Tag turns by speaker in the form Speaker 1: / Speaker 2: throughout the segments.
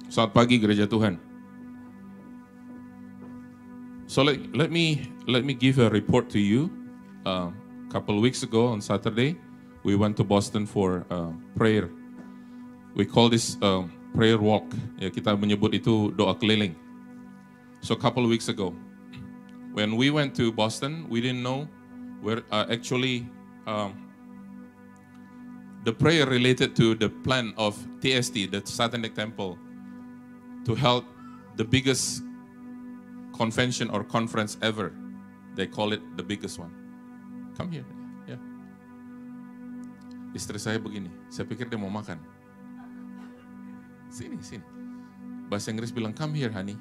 Speaker 1: Selamat pagi gereja Tuhan. So let me give a report to you. A couple weeks ago on Saturday, we went to Boston for prayer. We call this prayer walk. Ya, kita menyebut itu doa keliling. So a couple weeks ago, when we went to Boston, we didn't know where actually the prayer related to the plan of TST, the Satanic Temple, to hold the biggest convention or conference ever. They call it the biggest one. Come here. Yeah. Istri saya begini, saya pikir dia mau makan. Sini. Bahasa Inggris bilang, come here honey.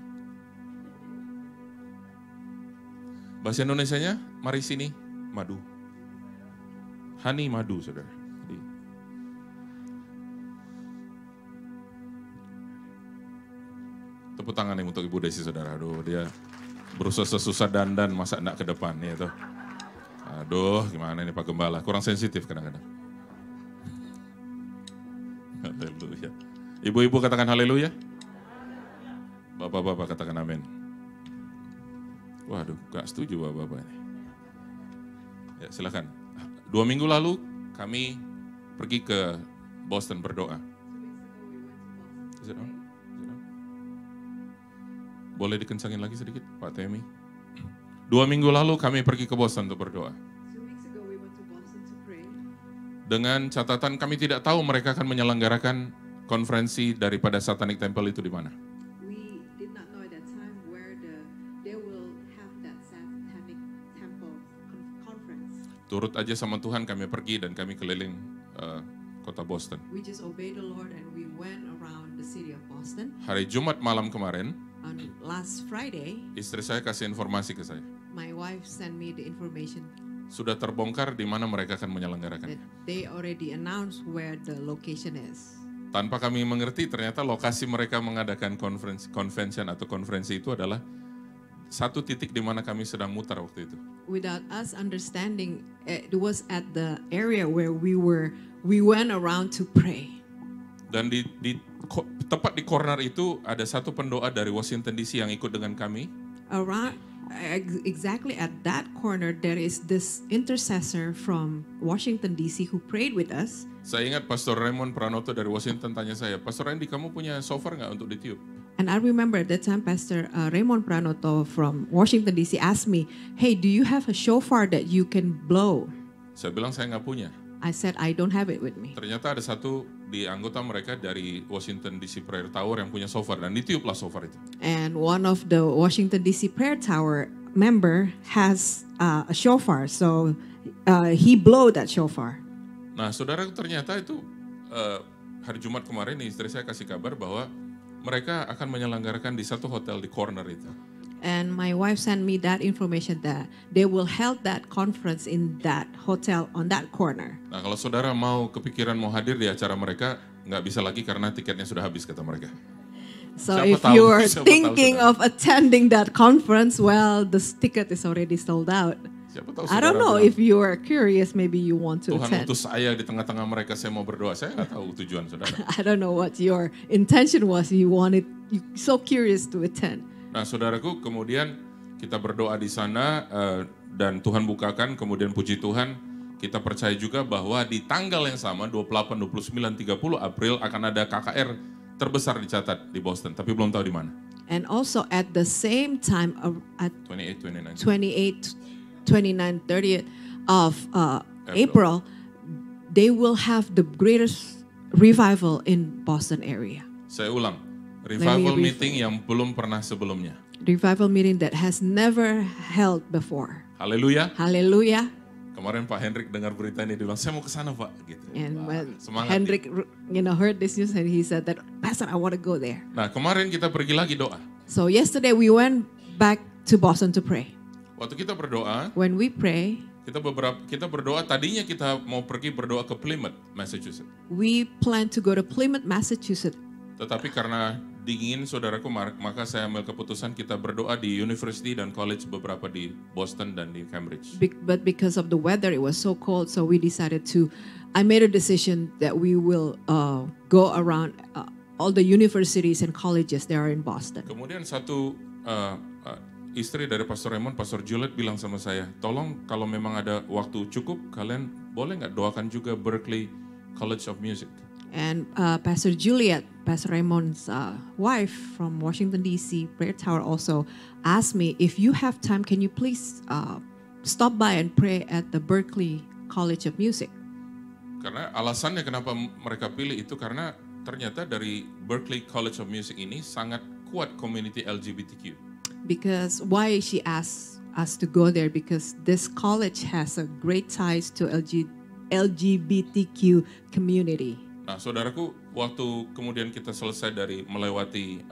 Speaker 1: Bahasa Indonesianya, mari sini, madu. Honey madu, saudara. Tepuk tangan nih untuk Ibu Desi, saudara. Aduh, dia berusaha susah dandan, masa enggak ke depan. Ya, tuh. Aduh, gimana ini Pak Gembala. Kurang sensitif kadang-kadang. Haleluya. Ibu-ibu katakan haleluya. Bapak-bapak katakan amin. Waduh, gak setuju bapak-bapak ini. Ya, silakan. 2 minggu lalu kami pergi ke Boston berdoa. Is it on? Boleh dikencangin lagi sedikit, Pak Temi? 2 minggu lalu kami pergi ke Boston untuk berdoa. Dengan catatan kami tidak tahu mereka akan menyelenggarakan konferensi daripada Satanic Temple itu di mana. Turut aja sama Tuhan kami pergi dan kami keliling kota Boston.
Speaker 2: We just obeyed the Lord and we went around the city of Boston.
Speaker 1: Hari Jumat malam kemarin,
Speaker 2: on last Friday,
Speaker 1: istri saya kasih informasi ke saya.
Speaker 2: My wife sent me the information.
Speaker 1: Sudah terbongkar di mana mereka akan menyelenggarakannya.
Speaker 2: They already announced where the location is.
Speaker 1: Tanpa kami mengerti, ternyata lokasi mereka mengadakan convention atau konferensi itu adalah satu titik di mana kami sedang mutar waktu itu.
Speaker 2: Without us understanding, it was at the area where we went around to pray.
Speaker 1: Dan tepat di corner itu ada satu pendoa dari Washington DC yang ikut dengan kami.
Speaker 2: Exactly at that corner there is this intercessor from Washington DC who prayed with us.
Speaker 1: Saya ingat Pastor Raymond Pranoto dari Washington tanya saya, Pastor Randy, kamu punya shofar nggak untuk ditiup?
Speaker 2: And I remember at that time Pastor Raymond Pranoto from Washington DC asked me, hey, do you have a shofar that you can blow?
Speaker 1: Saya bilang saya nggak punya.
Speaker 2: I said, I don't have it with me.
Speaker 1: Ternyata ada satu di anggota mereka dari Washington DC Prayer Tower yang punya shofar dan ditiuplah shofar itu.
Speaker 2: And one of the Washington DC Prayer Tower member has a shofar, so he blow that shofar.
Speaker 1: Nah, saudara, ternyata itu hari Jumat kemarin istri saya kasih kabar bahwa mereka akan menyelenggarakan di satu hotel di corner itu.
Speaker 2: And my wife sent me that information that they will hold that conference in that hotel on that corner.
Speaker 1: Nah, kalau saudara mau kepikiran mau hadir di acara mereka, nggak bisa lagi karena tiketnya sudah habis kata mereka.
Speaker 2: So if you're thinking of attending that conference, well, the ticket is already sold out. I don't know if you are curious, maybe you want to attend.
Speaker 1: Tuhan utus saya di tengah-tengah mereka, saya mau berdoa. Saya nggak tahu tujuan saudara.
Speaker 2: I don't know what your intention was. You so curious to attend.
Speaker 1: Nah, saudaraku, kemudian kita berdoa di sana dan Tuhan bukakan, kemudian puji Tuhan, kita percaya juga bahwa di tanggal yang sama, 28, 29, 30 April akan ada KKR terbesar dicatat di Boston, tapi belum tahu di mana.
Speaker 2: And also at the same time, at
Speaker 1: 28,
Speaker 2: 29, 30th of April, they will have the greatest revival in Boston area.
Speaker 1: Saya ulang. Revival meeting yang belum pernah sebelumnya.
Speaker 2: Revival meeting that has never held before.
Speaker 1: Haleluya.
Speaker 2: Haleluya.
Speaker 1: Kemarin Pak Hendrik dengar berita ini, dia bilang, saya mau ke sana Pak. Gitu.
Speaker 2: And when Hendrik heard this news, and he said that, Pastor, I want to go there.
Speaker 1: Nah, kemarin kita pergi lagi doa.
Speaker 2: So yesterday we went back to Boston to pray.
Speaker 1: Waktu kita berdoa,
Speaker 2: when we pray,
Speaker 1: kita berdoa, tadinya kita mau pergi berdoa ke Plymouth, Massachusetts.
Speaker 2: We plan to go to Plymouth, Massachusetts.
Speaker 1: Tetapi karena dingin saudaraku, maka saya ambil keputusan kita berdoa di university dan college beberapa di Boston dan di Cambridge.
Speaker 2: But because of the weather, it was so cold, so we decided to. I made a decision that we will go around all the universities and colleges that are in Boston.
Speaker 1: Kemudian satu istri dari Pastor Raymond, Pastor Juliet bilang sama saya, tolong kalau memang ada waktu cukup, kalian boleh nggak doakan juga Berklee College of Music.
Speaker 2: And Pastor Juliet, Pastor Raymond's wife from Washington D.C. Prayer Tower also asked me, if you have time, can you please stop by and pray at the Berklee College of Music?
Speaker 1: Karena alasannya kenapa mereka pilih itu karena ternyata dari Berklee College of Music ini sangat kuat community LGBTQ.
Speaker 2: Because why she asked us to go there, because this college has a great ties to LGBTQ community.
Speaker 1: Nah, saudaraku, waktu kemudian kita selesai dari melewati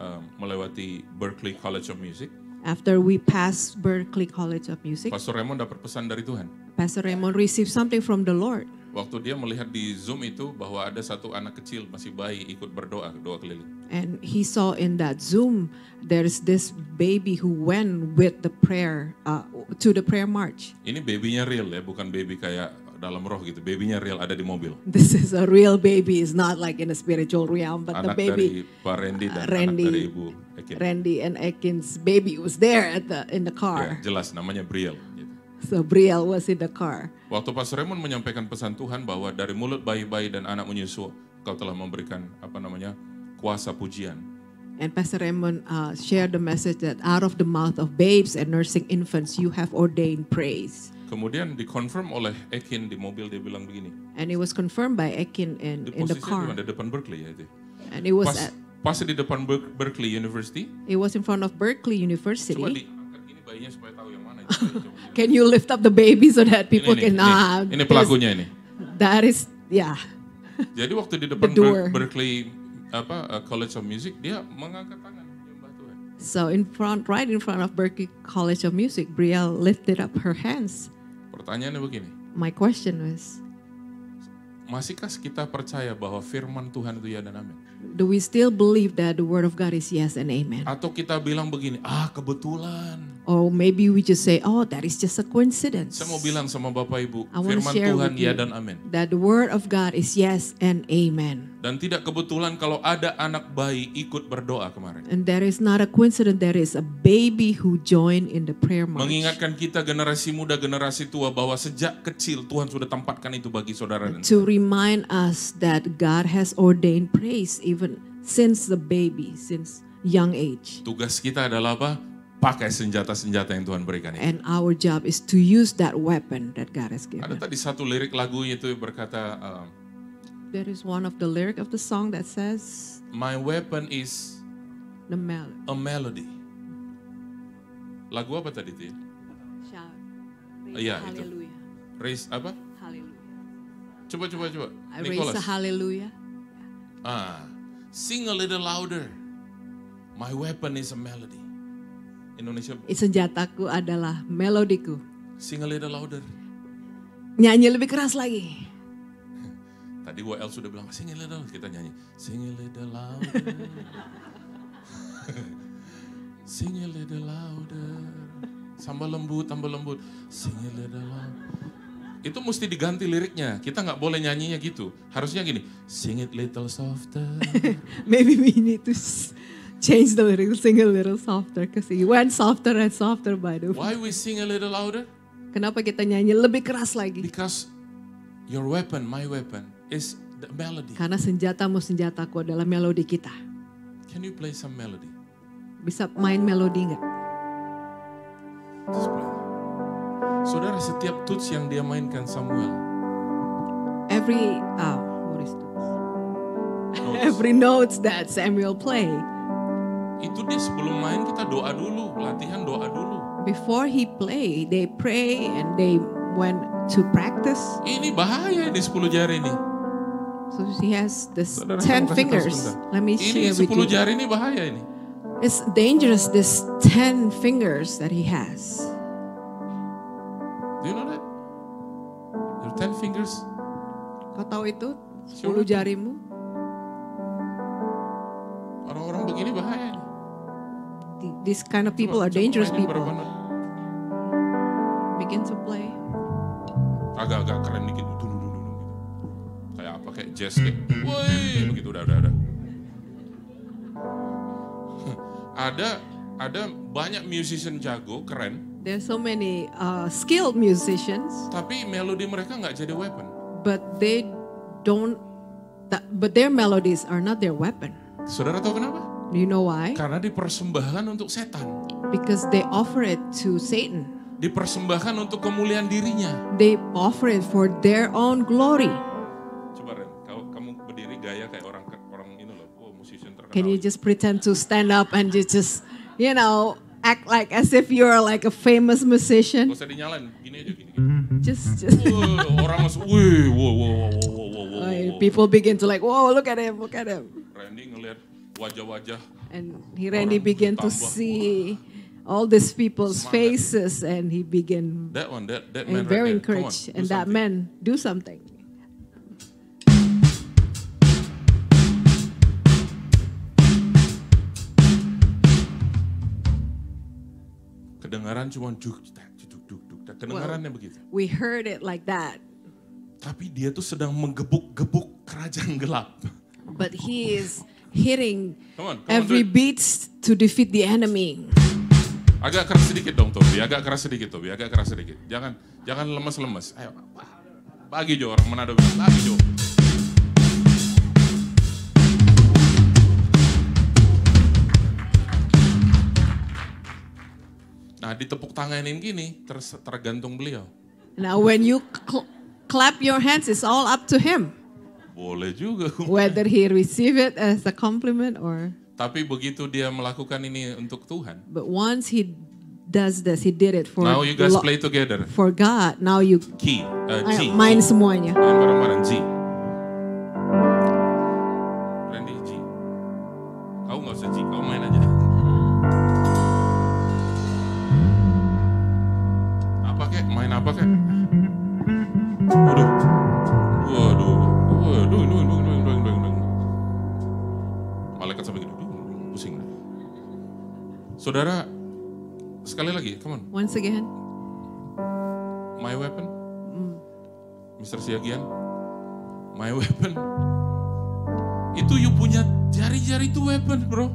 Speaker 1: Berklee College of Music,
Speaker 2: after we pass Berklee College of Music,
Speaker 1: Pastor Raymond dapat pesan dari Tuhan.
Speaker 2: Pastor Raymond received something from the Lord.
Speaker 1: Waktu dia melihat di Zoom itu bahwa ada satu anak kecil masih bayi ikut berdoa, doa keliling.
Speaker 2: And he saw in that Zoom there's this baby who went with the prayer to the prayer march.
Speaker 1: Ini babynya real ya, bukan baby kayak dalam roh gitu. Babynya real ada di mobil.
Speaker 2: This is a real baby, it's not like in a spiritual realm, but
Speaker 1: anak
Speaker 2: the baby
Speaker 1: dari Pak Randy dan anak dari Ibu Ekin.
Speaker 2: Randy and Ekin's baby was there in the car.
Speaker 1: Ya, jelas namanya Briel. Gitu.
Speaker 2: So Briel was in the car.
Speaker 1: Waktu Pastor Raymond menyampaikan pesan Tuhan bahwa dari mulut bayi-bayi dan anak menyusu, Kau telah memberikan kuasa pujian.
Speaker 2: And Pastor Raymond shared the message that out of the mouth of babes and nursing infants, you have ordained praise.
Speaker 1: Kemudian dikonfirm oleh Ekin di mobil, dia bilang begini.
Speaker 2: And it was confirmed by Ekin in the car.
Speaker 1: Di depan Berklee ya itu.
Speaker 2: And it was
Speaker 1: pas di depan Berklee University.
Speaker 2: It was in front of Berklee University.
Speaker 1: Coba diangkat gini bayinya supaya tahu yang mana.
Speaker 2: Can you lift up the baby so that people can?
Speaker 1: Ini pelakunya ini.
Speaker 2: That is, yeah.
Speaker 1: Jadi waktu di depan Berklee College of Music, dia mengangkat tangan menyembah Tuhan.
Speaker 2: So right in front of Berklee College of Music, Brielle lifted up her hands.
Speaker 1: Pertanyaannya begini.
Speaker 2: My question was,
Speaker 1: masihkah kita percaya bahwa firman Tuhan itu ya dan amin?
Speaker 2: Do we still believe that the word of God is yes and amen?
Speaker 1: Atau kita bilang begini, kebetulan.
Speaker 2: Or maybe we just say, that is just a coincidence.
Speaker 1: Saya mau bilang sama Bapak Ibu, firman Tuhan ya dan amin.
Speaker 2: That the word of God is yes and amen.
Speaker 1: Dan tidak kebetulan kalau ada anak bayi ikut berdoa kemarin.
Speaker 2: And there is not a coincidence, there is a baby who joined in the prayer march.
Speaker 1: Mengingatkan kita generasi muda, generasi tua bahwa sejak kecil Tuhan sudah tempatkan itu bagi saudara dan
Speaker 2: to remind us that God has ordained praise even since the baby, since young age.
Speaker 1: Tugas kita adalah apa? Pakai senjata-senjata yang Tuhan berikan itu.
Speaker 2: And our job is to use that weapon that God has given.
Speaker 1: Ada tadi satu lirik lagunya itu berkata,
Speaker 2: there is one of the lyric of the song that says,
Speaker 1: my weapon is
Speaker 2: a
Speaker 1: melody. Lagu apa tadi itu?
Speaker 2: Shout.
Speaker 1: Iya itu. Raise apa?
Speaker 2: Hallelujah.
Speaker 1: Coba.
Speaker 2: Raise a hallelujah.
Speaker 1: Sing a little louder. My weapon is a melody. Indonesia.
Speaker 2: Senjataku adalah melodiku.
Speaker 1: Sing a little louder.
Speaker 2: Nyanyi lebih keras lagi.
Speaker 1: Tadi WL sudah bilang sing a little, kita nyanyi sing a little louder. Sing a little louder. Tambah lembut. Sing a little louder. Itu mesti diganti liriknya. Kita nggak boleh nyanyinya gitu. Harusnya gini, sing it little softer.
Speaker 2: Maybe we need to change the lyrics, sing a little softer, because he went softer and softer by the way.
Speaker 1: Why we sing a little louder?
Speaker 2: Kenapa kita nyanyi lebih keras lagi?
Speaker 1: Because your weapon, my weapon, is the melody.
Speaker 2: Karena senjataku adalah melodi kita.
Speaker 1: Can you play some melody?
Speaker 2: Bisa main melodi nggak?
Speaker 1: Just play. Saudara, setiap tuts yang dia mainkan Samuel.
Speaker 2: Every notes that Samuel play.
Speaker 1: Itu dia sebelum main kita doa dulu, latihan doa dulu.
Speaker 2: Before he play, they pray and they went to practice.
Speaker 1: Ini bahaya di 10 jari ini.
Speaker 2: So he has this 10 fingers. Let me share with you.
Speaker 1: Ini 10 jari ini bahaya ini.
Speaker 2: It's dangerous, this 10 fingers that he has.
Speaker 1: Do you know that? Your 10 fingers.
Speaker 2: Kau tahu itu? 10 jarimu.
Speaker 1: Orang-orang begini bahaya ini.
Speaker 2: These kind of people are dangerous people. Begin to play.
Speaker 1: Agak-agak keren dikit dulu gitu. Kayak apa? Kayak jazz kayak, woi, begitu udah. Ada banyak musician jago, keren,
Speaker 2: There's so many skilled musicians,
Speaker 1: tapi melodi mereka nggak jadi weapon.
Speaker 2: but they don't. But their melodies are not their weapon.
Speaker 1: Saudara tahu kenapa?
Speaker 2: Do you know why?
Speaker 1: Karena dipersembahkan untuk setan.
Speaker 2: Because they offer it to Satan.
Speaker 1: Dipersembahkan untuk kemuliaan dirinya.
Speaker 2: They offer it for their own glory.
Speaker 1: Coba Ren, kalau kamu berdiri gaya kayak orang ini loh, musician terkenal.
Speaker 2: Can you just pretend to stand up and you just, act like as if you're like a famous musician?
Speaker 1: Gak usah dinyalain, gini aja gini.
Speaker 2: Just
Speaker 1: Orang masuk, wih, wow.
Speaker 2: people begin to like, whoa, look at him.
Speaker 1: Randy ngelihat wajah-wajah.
Speaker 2: And Randy began to see all these people's faces, and he began
Speaker 1: That man
Speaker 2: and very
Speaker 1: right there. Come on,
Speaker 2: encouraged.
Speaker 1: do
Speaker 2: And that
Speaker 1: something.
Speaker 2: man do something.
Speaker 1: Kedengaran cuma duk. Kedengarannya begitu.
Speaker 2: We heard it like that,
Speaker 1: Tapi dia tuh sedang menggebuk-gebuk kerajaan gelap.
Speaker 2: but he is hitting
Speaker 1: Come on,
Speaker 2: every
Speaker 1: do it.
Speaker 2: beat to defeat the enemy.
Speaker 1: Agak keras sedikit dong, Tobi. Agak keras sedikit. Jangan lemes-lemes. Ayo, bagi Jo, orang Manado bilang, bagi Jo. Nah, ditepuk tanganin gini, tergantung beliau.
Speaker 2: Now when you clap your hands, it's all up to him.
Speaker 1: Boleh juga.
Speaker 2: Whether he receive it as a compliment or...
Speaker 1: Tapi begitu dia melakukan ini untuk Tuhan.
Speaker 2: But once he does this, he did it for
Speaker 1: Now you guys play together.
Speaker 2: for God. Now you
Speaker 1: G.
Speaker 2: main semuanya.
Speaker 1: Main bareng-bareng G. Randy G. Kau nggak usah G, kau main aja. Main apa kek? Waduh. Malaikat sampai gitu, pusing. Saudara, sekali lagi, come on.
Speaker 2: Once again.
Speaker 1: My weapon, Mr. Siagian, my weapon. Itu you punya jari-jari itu weapon, bro.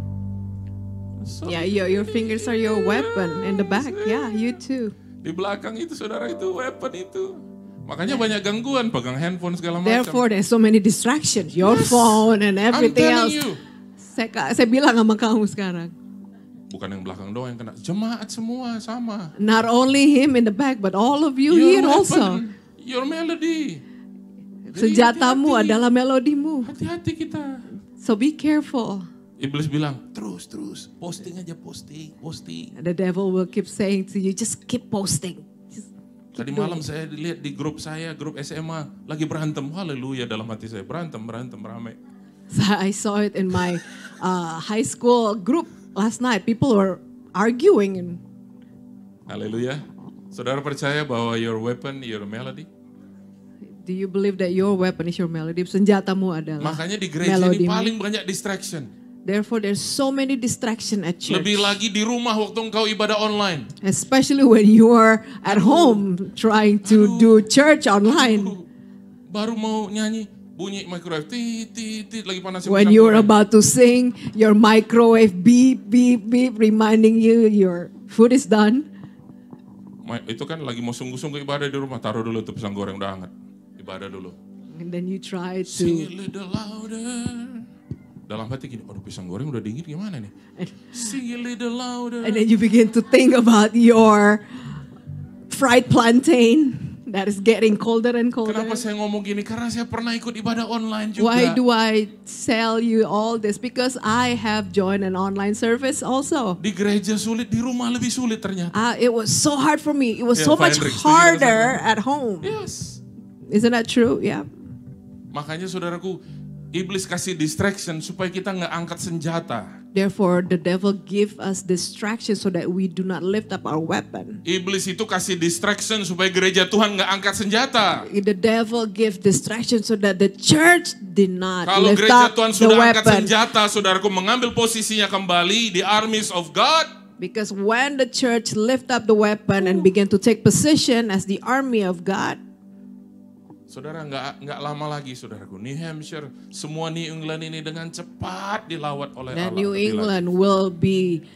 Speaker 1: So,
Speaker 2: Yeah, your fingers are your weapon in the back. Yeah, you too.
Speaker 1: di belakang itu saudara itu weapon itu. Makanya banyak gangguan, pegang handphone segala macam.
Speaker 2: Therefore, there's so many distractions. Your phone and everything
Speaker 1: I'm
Speaker 2: else.
Speaker 1: telling you.
Speaker 2: Saya bilang sama kamu sekarang.
Speaker 1: Bukan yang belakang doang yang kena, jemaat semua sama.
Speaker 2: Not only him in the back, but all of you here also.
Speaker 1: Your melody. Jadi
Speaker 2: Senjatamu
Speaker 1: hati-hati.
Speaker 2: adalah melodimu.
Speaker 1: Hati-hati kita.
Speaker 2: So be careful.
Speaker 1: Iblis bilang, terus, posting aja, posting.
Speaker 2: The devil will keep saying to you, just keep posting. Just
Speaker 1: Tadi
Speaker 2: keep
Speaker 1: malam
Speaker 2: doing.
Speaker 1: saya lihat di grup saya, grup SMA, lagi berantem. Haleluya dalam hati saya, berantem, ramai.
Speaker 2: So I saw it in my high school group last night. People were arguing. And
Speaker 1: Haleluya. Saudara percaya bahwa your weapon, your melody?
Speaker 2: do you believe that your weapon is your melody? Senjatamu adalah
Speaker 1: Makanya di gereja ini
Speaker 2: melodimu.
Speaker 1: paling banyak distraction.
Speaker 2: Therefore, there's so many distraction at church.
Speaker 1: Lebih lagi di rumah waktu engkau ibadah online.
Speaker 2: Especially when you are at home trying to do church online.
Speaker 1: Baru mau nyanyi, bunyi microwave, tit, lagi panas.
Speaker 2: When you are about to sing, your microwave beep, reminding you your food is done.
Speaker 1: Itu kan lagi mau sungguh-sungguh ibadah di rumah, taruh dulu tuh pisang goreng udah hangat. Ibadah dulu.
Speaker 2: And then you try
Speaker 1: Sing it
Speaker 2: to...
Speaker 1: little louder. Dalam hati gini, aduh pisang goreng udah dingin gimana nih? Sing it little louder.
Speaker 2: And then you begin to think about your fried plantain that is getting colder and colder.
Speaker 1: Kenapa saya ngomong gini? Karena saya pernah ikut ibadah online juga.
Speaker 2: Why do I tell you all this? Because I have joined an online service also.
Speaker 1: Di gereja sulit, di rumah lebih sulit ternyata.
Speaker 2: It was so hard for me. It was
Speaker 1: Yeah,
Speaker 2: so much
Speaker 1: Hendrik, setuju
Speaker 2: harder
Speaker 1: dengan
Speaker 2: at home.
Speaker 1: Yes.
Speaker 2: Isn't that true? Yeah.
Speaker 1: Makanya saudaraku, iblis kasih distraction supaya kita nggak angkat senjata.
Speaker 2: Therefore, the devil give us distraction so that we do not lift up our weapon.
Speaker 1: Iblis itu kasih distraction supaya gereja Tuhan nggak angkat senjata.
Speaker 2: The devil give distraction so that the church did not
Speaker 1: Kalau
Speaker 2: lift
Speaker 1: gereja
Speaker 2: up
Speaker 1: Tuhan
Speaker 2: the
Speaker 1: sudah angkat
Speaker 2: weapon.
Speaker 1: senjata, saudaraku mengambil posisinya kembali di armies of God.
Speaker 2: Because when the church lift up the weapon and begin to take position as the army of God,
Speaker 1: Saudara, nggak lama lagi, saudaraku, New Hampshire, semua New England ini dengan cepat dilawat oleh
Speaker 2: That
Speaker 1: Allah.
Speaker 2: New
Speaker 1: lebih
Speaker 2: England
Speaker 1: lanjut.
Speaker 2: will be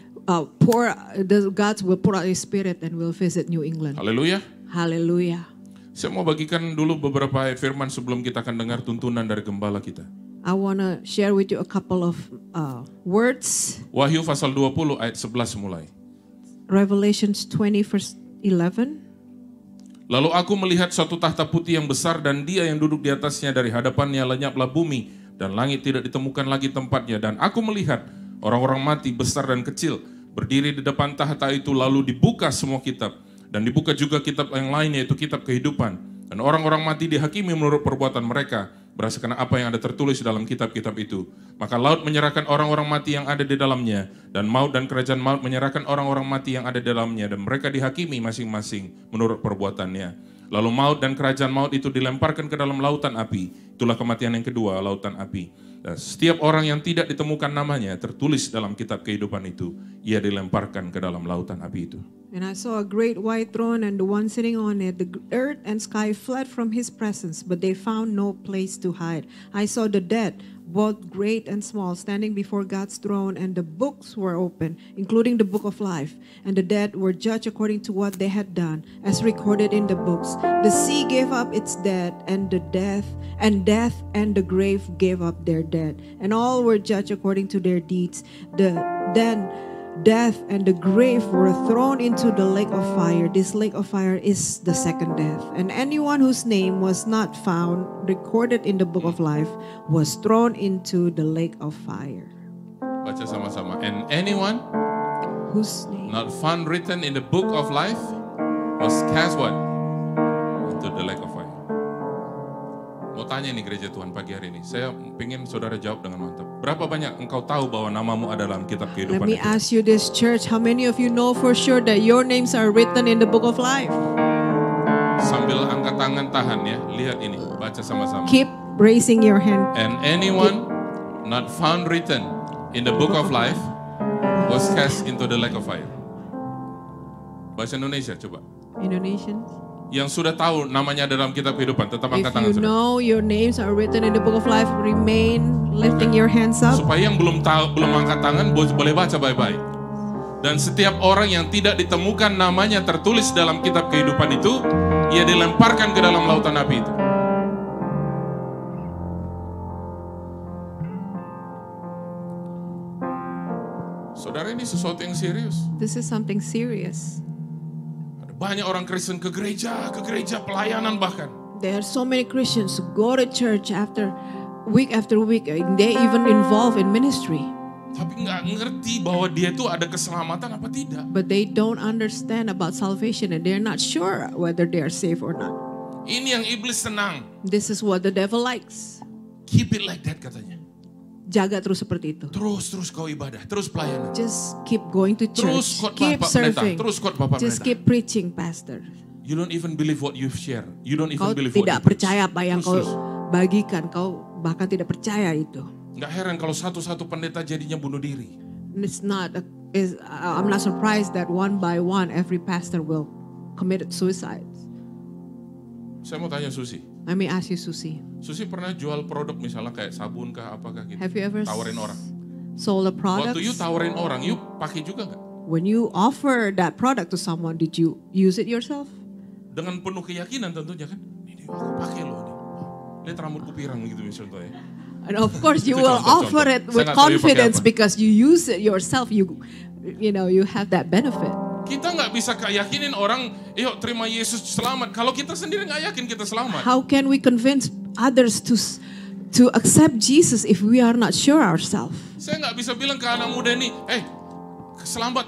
Speaker 2: God will pour out His Spirit and will visit New England.
Speaker 1: Haleluya.
Speaker 2: Hallelujah.
Speaker 1: Saya mau bagikan dulu beberapa ayat firman sebelum kita akan dengar tuntunan dari gembala kita.
Speaker 2: I want to share with you a couple of words.
Speaker 1: Wahyu pasal 20 ayat 11 mulai.
Speaker 2: Revelations 20 verse 11.
Speaker 1: Lalu aku melihat suatu tahta putih yang besar dan Dia yang duduk di atasnya, dari hadapannya lenyaplah bumi dan langit tidak ditemukan lagi tempatnya. Dan aku melihat orang-orang mati besar dan kecil berdiri di depan tahta itu, lalu dibuka semua kitab. Dan dibuka juga kitab yang lain, yaitu kitab kehidupan. Dan orang-orang mati dihakimi menurut perbuatan mereka, berdasarkan apa yang ada tertulis dalam kitab-kitab itu. Maka laut menyerahkan orang-orang mati yang ada di dalamnya, dan maut dan kerajaan maut menyerahkan orang-orang mati yang ada di dalamnya, dan mereka dihakimi masing-masing menurut perbuatannya. Lalu maut dan kerajaan maut itu dilemparkan ke dalam lautan api. Itulah kematian yang kedua, lautan api. Dan setiap orang yang tidak ditemukan namanya tertulis dalam kitab kehidupan itu, ia dilemparkan ke dalam lautan api itu.
Speaker 2: And I saw a great white throne and the one sitting on it. The earth and sky fled from His presence, but they found no place to hide. I saw the dead, both great and small, standing before God's throne, and the books were open, including the book of life. And the dead were judged according to what they had done, as recorded in the books. The sea gave up its dead, and death and the grave gave up their dead, and all were judged according to their deeds. Then death and the grave were thrown into the lake of fire. This lake of fire is the second death. And anyone whose name was not found recorded in the book of life was thrown into the lake of fire.
Speaker 1: Baca sama-sama. And anyone
Speaker 2: Whose name?
Speaker 1: not found written in the book of life was cast what? Into the lake of fire. Mau tanya nih gereja Tuhan pagi hari ini. Saya pengen saudara jawab dengan mantap. Berapa banyak engkau tahu bahwa namamu ada dalam kitab
Speaker 2: Let
Speaker 1: kehidupan
Speaker 2: me
Speaker 1: itu?
Speaker 2: ask you this, church. How many of you know for sure that your names are written in the book of life?
Speaker 1: Sambil angkat tangan tahan ya. Lihat ini. Baca sama-sama.
Speaker 2: Keep raising your hand.
Speaker 1: And anyone not found written in the book of life was cast into the lake of fire. Bahasa Indonesia coba.
Speaker 2: Indonesians.
Speaker 1: Yang sudah tahu namanya ada dalam kitab kehidupan, tetap angkat
Speaker 2: If
Speaker 1: tangan
Speaker 2: you
Speaker 1: saudara.
Speaker 2: know your names are written in the book of life, remain lifting your hands up.
Speaker 1: Supaya yang belum tahu, belum angkat tangan boleh baca baik-baik. Dan setiap orang yang tidak ditemukan namanya tertulis dalam kitab kehidupan itu, ia dilemparkan ke dalam lautan api itu. Saudara, ini sesuatu yang serius.
Speaker 2: This is something serious.
Speaker 1: Ada banyak orang Kristen ke gereja pelayanan bahkan.
Speaker 2: There are so many Christians who go to church after week. They even involved in ministry.
Speaker 1: Tapi nggak ngerti bahwa dia itu ada keselamatan apa tidak.
Speaker 2: But they don't understand about salvation and they're not sure whether they are saved or not.
Speaker 1: Ini yang iblis senang.
Speaker 2: This is what the devil likes.
Speaker 1: Keep it like that katanya.
Speaker 2: Jaga terus seperti itu.
Speaker 1: Terus kau ibadah, terus pelayanan.
Speaker 2: Just keep going to
Speaker 1: Terus
Speaker 2: church.
Speaker 1: khotbah
Speaker 2: Keep
Speaker 1: Pak Pendeta,
Speaker 2: serving.
Speaker 1: terus khotbah Pak
Speaker 2: Just
Speaker 1: Pendeta.
Speaker 2: keep preaching, Pastor.
Speaker 1: You don't even believe what you share. You don't even
Speaker 2: Kau
Speaker 1: believe what you
Speaker 2: tidak
Speaker 1: preach.
Speaker 2: percaya apa yang kau
Speaker 1: Terus.
Speaker 2: bagikan. Kau bahkan tidak percaya itu.
Speaker 1: Nggak heran kalau satu-satu pendeta jadinya bunuh diri.
Speaker 2: I'm not surprised that one by one every pastor will commit suicide.
Speaker 1: Saya mau tanya Susi.
Speaker 2: Let me ask you, Susi.
Speaker 1: Susi pernah jual produk misalnya kayak sabun kah apakah gitu.
Speaker 2: Have you ever
Speaker 1: Tawarin orang.
Speaker 2: sold a product?
Speaker 1: Waktu you tawarin orang, you pakai juga nggak?
Speaker 2: When you offer that product to someone, did you use it yourself?
Speaker 1: Dengan penuh keyakinan tentunya kan. Ini aku pakai loh ini. Lihat rambutku pirang gitu misalnya.
Speaker 2: And of course, you
Speaker 1: Itu
Speaker 2: will
Speaker 1: contoh.
Speaker 2: offer it
Speaker 1: Saya
Speaker 2: with
Speaker 1: nggak tahu you pakai
Speaker 2: confidence
Speaker 1: apa.
Speaker 2: because you use it yourself. You have that benefit.
Speaker 1: Kita nggak bisa yakinin orang, yuk terima Yesus selamat. Kalau kita sendiri nggak yakin kita selamat.
Speaker 2: How can we convince others to accept Jesus if we are not sure ourselves?
Speaker 1: Saya nggak bisa bilang ke anak muda ini, selamat,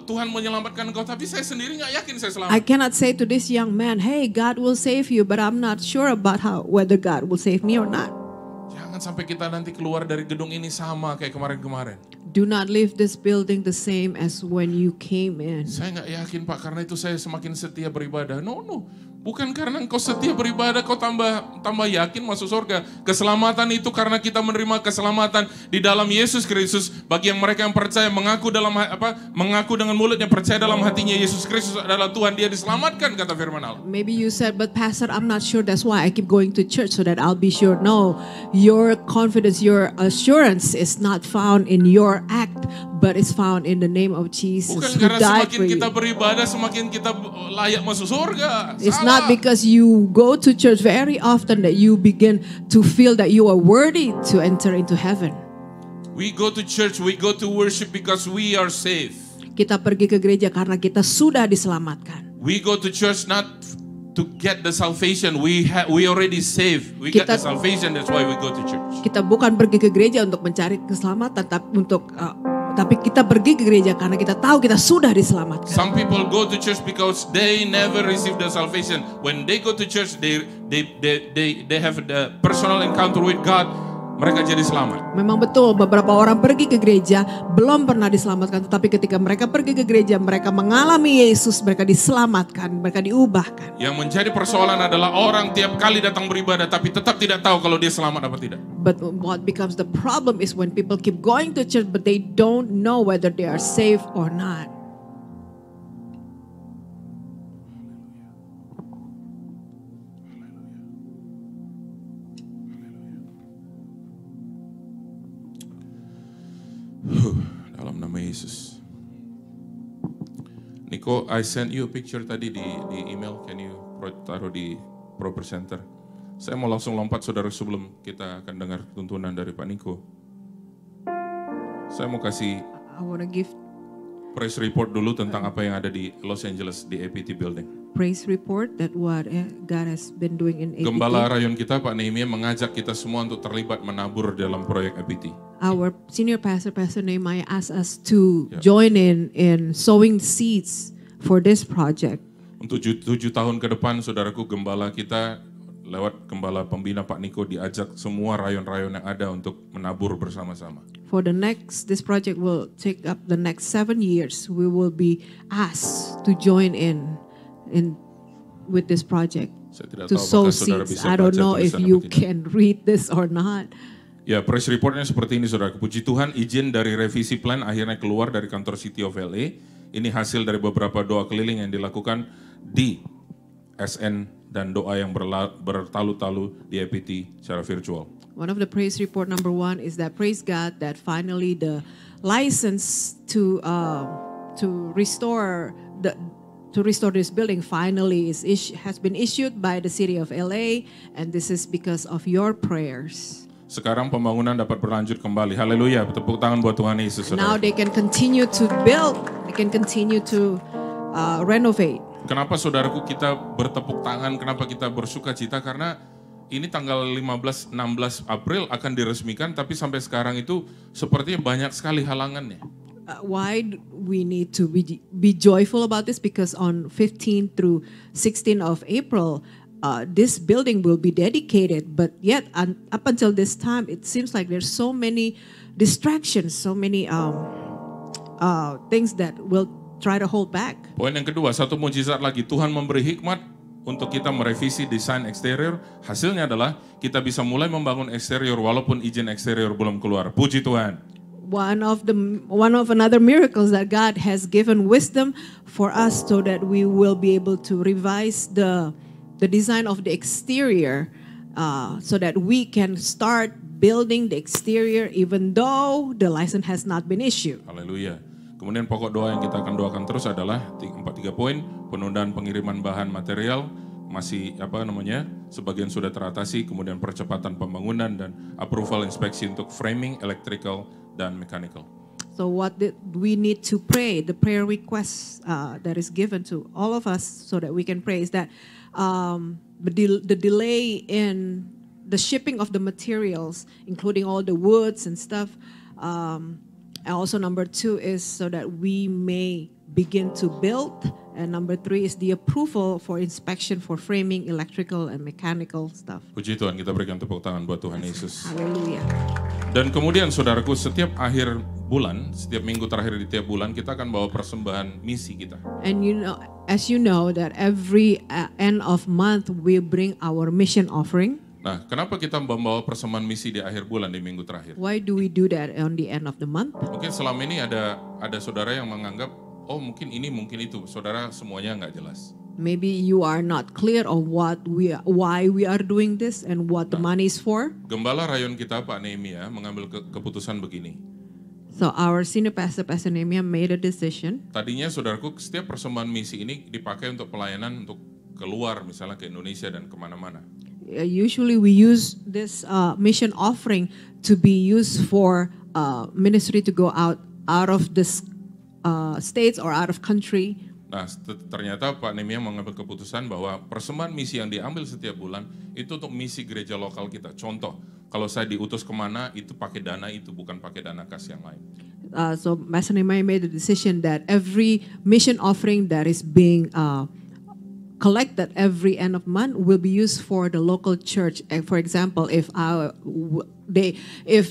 Speaker 1: Tuhan menyelamatkan engkau. Tapi saya sendiri nggak yakin saya selamat.
Speaker 2: I cannot say to this young man, "Hey, God will save you," but I'm not sure about whether God will save me or not.
Speaker 1: Jangan sampai kita nanti keluar dari gedung ini sama kayak kemarin-kemarin.
Speaker 2: Do not leave this building the same as when you came in.
Speaker 1: Saya nggak yakin Pak, karena itu saya semakin setia beribadah. No. Bukan karena engkau setia beribadah, kau tambah yakin masuk surga. Keselamatan itu karena kita menerima keselamatan di dalam Yesus Kristus. Bagi yang mereka yang percaya, mengaku dengan mulutnya, percaya dalam hatinya Yesus Kristus adalah Tuhan, dia diselamatkan, kata firman Allah.
Speaker 2: Maybe you said, but Pastor, I'm not sure. That's why I keep going to church so that I'll be sure. No, your confidence, your assurance is not found in your act, but it's found in the name of Jesus
Speaker 1: Bukan
Speaker 2: who
Speaker 1: karena
Speaker 2: died
Speaker 1: semakin
Speaker 2: for
Speaker 1: kita
Speaker 2: you.
Speaker 1: beribadah, semakin kita layak masuk surga.
Speaker 2: It's
Speaker 1: Salah.
Speaker 2: not because you go to church very often that you begin to feel that you are worthy to enter into heaven.
Speaker 1: We go to church, we go to worship because we are saved.
Speaker 2: Kita pergi ke gereja karena kita sudah diselamatkan.
Speaker 1: We go to church not to get the salvation. We already saved. We get the salvation. That's why we go to church.
Speaker 2: Kita bukan pergi ke gereja untuk mencari keselamatan, tapi kita pergi ke gereja karena kita tahu kita sudah diselamatkan.
Speaker 1: Some people go to church because they never receive the salvation. When they go to church, they have the personal encounter with God. Mereka jadi selamat.
Speaker 2: Memang betul, beberapa orang pergi ke gereja belum pernah diselamatkan, tetapi ketika mereka pergi ke gereja, mereka mengalami Yesus, mereka diselamatkan, mereka diubahkan.
Speaker 1: Yang menjadi persoalan adalah orang tiap kali datang beribadah tapi tetap tidak tahu kalau dia selamat apa tidak.
Speaker 2: But what becomes the problem is when people keep going to church but they don't know whether they are saved or not.
Speaker 1: Dalam nama Yesus. Nico, I sent you a picture tadi di email. Can you taruh di Pro Presenter? Saya mau langsung lompat saudara sebelum kita akan dengar tuntunan dari Pak Niko. Saya mau kasih
Speaker 2: I want to give
Speaker 1: press report dulu tentang apa yang ada di Los Angeles di APT Building.
Speaker 2: praise report that what God has been doing in APT.
Speaker 1: Gembala rayon kita Pak Nehemia mengajak kita semua untuk terlibat menabur dalam proyek APT.
Speaker 2: Our senior pastor, Pastor Nehemiah, asked us to join in sowing seeds for this project.
Speaker 1: Untuk 7 tahun ke depan, saudaraku, gembala kita lewat gembala pembina Pak Niko diajak semua rayon-rayon yang ada untuk menabur bersama-sama.
Speaker 2: For this project will take up the next 7 years. We will be asked to join in with this project
Speaker 1: Saya tidak
Speaker 2: to
Speaker 1: tahu
Speaker 2: sow
Speaker 1: apakah saudara
Speaker 2: seeds.
Speaker 1: bisa
Speaker 2: I don't
Speaker 1: baca
Speaker 2: know if
Speaker 1: tulisan
Speaker 2: you
Speaker 1: apa tidak.
Speaker 2: can read this or not.
Speaker 1: Ya, press reportnya seperti ini, saudara. Puji Tuhan, izin dari revisi plan akhirnya keluar dari kantor City of LA. Ini hasil dari beberapa doa keliling yang dilakukan di SN dan doa yang bertalu-talu di APT secara virtual.
Speaker 2: One of the praise report number 1 is that praise God that finally the license to restore this building finally has been issued by the City of LA, and this is because of your prayers.
Speaker 1: Sekarang pembangunan dapat berlanjut kembali. Haleluya, tepuk tangan buat Tuhan Yesus.
Speaker 2: Now they can continue to build, they can continue to renovate.
Speaker 1: Kenapa saudaraku kita bertepuk tangan, kenapa kita bersuka cita? Karena ini tanggal 15-16 April akan diresmikan, tapi sampai sekarang itu sepertinya banyak sekali halangannya.
Speaker 2: Why we need to be joyful about this? Because on 15 through 16 of April, this building will be dedicated. But yet, up until this time, it seems like there's so many distractions, so many things that will try to hold back.
Speaker 1: Poin yang kedua, satu mujizat lagi. Tuhan memberi hikmat untuk kita merevisi desain eksterior. Hasilnya adalah kita bisa mulai membangun eksterior walaupun izin eksterior belum keluar. Puji Tuhan.
Speaker 2: One of another miracles that God has given wisdom for us so that we will be able to revise the design of the exterior so that we can start building the exterior even though the license has not been issued.
Speaker 1: Haleluya. Kemudian pokok doa yang kita akan doakan terus adalah 3 poin. Penundaan pengiriman bahan material masih sebagian sudah teratasi, kemudian percepatan pembangunan dan approval inspeksi untuk framing, electrical dan mechanical.
Speaker 2: So what we need to pray, the prayer request that is given to all of us so that we can pray is that the delay in the shipping of the materials, including all the woods and stuff, and also number 2 is so that we may begin to build, and number 3 is the approval for inspection for framing, electrical and mechanical stuff.
Speaker 1: Puji Tuhan, kita berikan tepuk tangan buat Tuhan Yesus.
Speaker 2: Hallelujah.
Speaker 1: Dan kemudian saudaraku, setiap akhir bulan, setiap minggu terakhir di tiap bulan kita akan bawa persembahan misi kita.
Speaker 2: And as you know that every end of month we bring our mission offering.
Speaker 1: Nah, kenapa kita membawa persembahan misi di akhir bulan di minggu terakhir?
Speaker 2: Why do we do that on the end of the month?
Speaker 1: Mungkin selama ini ada saudara yang menganggap, oh mungkin ini, mungkin itu. Saudara semuanya nggak jelas.
Speaker 2: Maybe you are not clear on why we are doing this and what the money is for.
Speaker 1: Gembala rayon kita Pak Nehemia mengambil keputusan begini.
Speaker 2: So our senior pastor, Pastor Nehemia, made a decision.
Speaker 1: Tadinya saudaraku, setiap persembahan misi ini dipakai untuk pelayanan untuk keluar, misalnya ke Indonesia dan kemana-mana.
Speaker 2: Usually we use this mission offering to be used for ministry to go out of this states or out of country.
Speaker 1: Nah, ternyata Pak Nehemia mengambil keputusan bahwa persembahan misi yang diambil setiap bulan itu untuk misi gereja lokal kita. Contoh, kalau saya diutus kemana, itu pakai dana itu, bukan pakai dana kas yang lain.
Speaker 2: So Pastor Nehemia made the decision that every mission offering that is being collected every end of month will be used for the local church. For example, if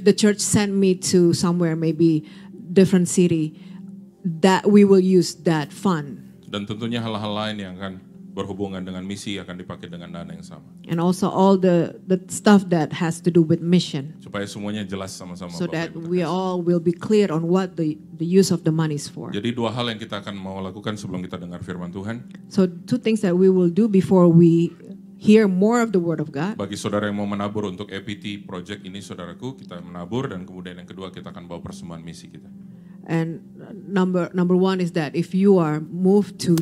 Speaker 2: the church sent me to somewhere, maybe different city, that we will use that fund.
Speaker 1: Dan tentunya hal-hal lain yang akan berhubungan dengan misi akan dipakai dengan dana yang sama.
Speaker 2: And also all the stuff that has to do with mission.
Speaker 1: Supaya semuanya jelas sama-sama.
Speaker 2: So that we all will be clear on what the use of the money is for.
Speaker 1: Jadi dua hal yang kita akan mau lakukan sebelum kita dengar firman Tuhan.
Speaker 2: So two things that we will do before we hear more of the word of God.
Speaker 1: Bagi saudara yang mau menabur untuk APT project ini, saudaraku, kita menabur, dan kemudian yang kedua kita akan bawa persembahan misi kita.
Speaker 2: And number one is that if you are moved to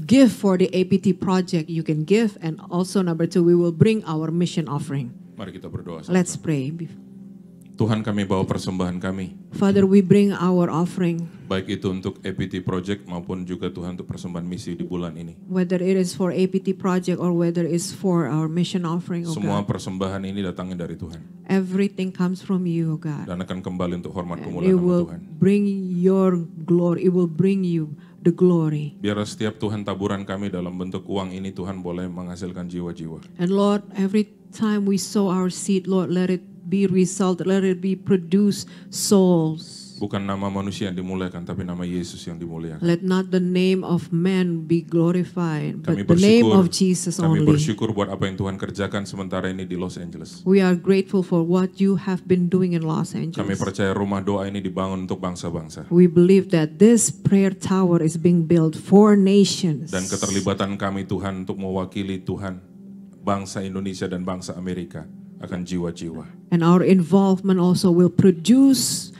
Speaker 2: give for the APT project, you can give. And also number two, we will bring our mission offering.
Speaker 1: Mari kita berdoa.
Speaker 2: Let's pray.
Speaker 1: Tuhan, kami bawa persembahan kami.
Speaker 2: Father, we bring our offering.
Speaker 1: Baik itu untuk APT project maupun juga Tuhan untuk persembahan misi di bulan ini.
Speaker 2: Whether it is for APT project or whether it's for our mission offering, oh
Speaker 1: Semua
Speaker 2: God.
Speaker 1: persembahan ini datangnya dari Tuhan.
Speaker 2: Everything comes from you, oh God.
Speaker 1: Dan akan kembali untuk hormat
Speaker 2: And
Speaker 1: kemuliaan
Speaker 2: it
Speaker 1: nama
Speaker 2: will
Speaker 1: Tuhan.
Speaker 2: bring your glory. It will bring you the glory.
Speaker 1: Biar setiap Tuhan taburan kami dalam bentuk uang ini, Tuhan boleh menghasilkan jiwa-jiwa.
Speaker 2: And Lord, every time we sow our seed, Lord, let it be result, let it be produce souls.
Speaker 1: Bukan nama manusia yang dimuliakan, tapi nama Yesus yang dimuliakan.
Speaker 2: Let not the name of man be glorified,
Speaker 1: Kami
Speaker 2: but the name
Speaker 1: bersyukur,
Speaker 2: of Jesus
Speaker 1: kami
Speaker 2: only.
Speaker 1: bersyukur buat apa yang Tuhan kerjakan sementara ini di Los Angeles.
Speaker 2: We are grateful for what you have been doing in Los
Speaker 1: Kami
Speaker 2: Angeles.
Speaker 1: percaya rumah doa ini dibangun untuk bangsa-bangsa.
Speaker 2: We believe that this prayer tower is being built for nations.
Speaker 1: Dan keterlibatan kami Tuhan untuk mewakili Tuhan, bangsa Indonesia dan bangsa Amerika akan jiwa-jiwa.
Speaker 2: And our involvement also will produce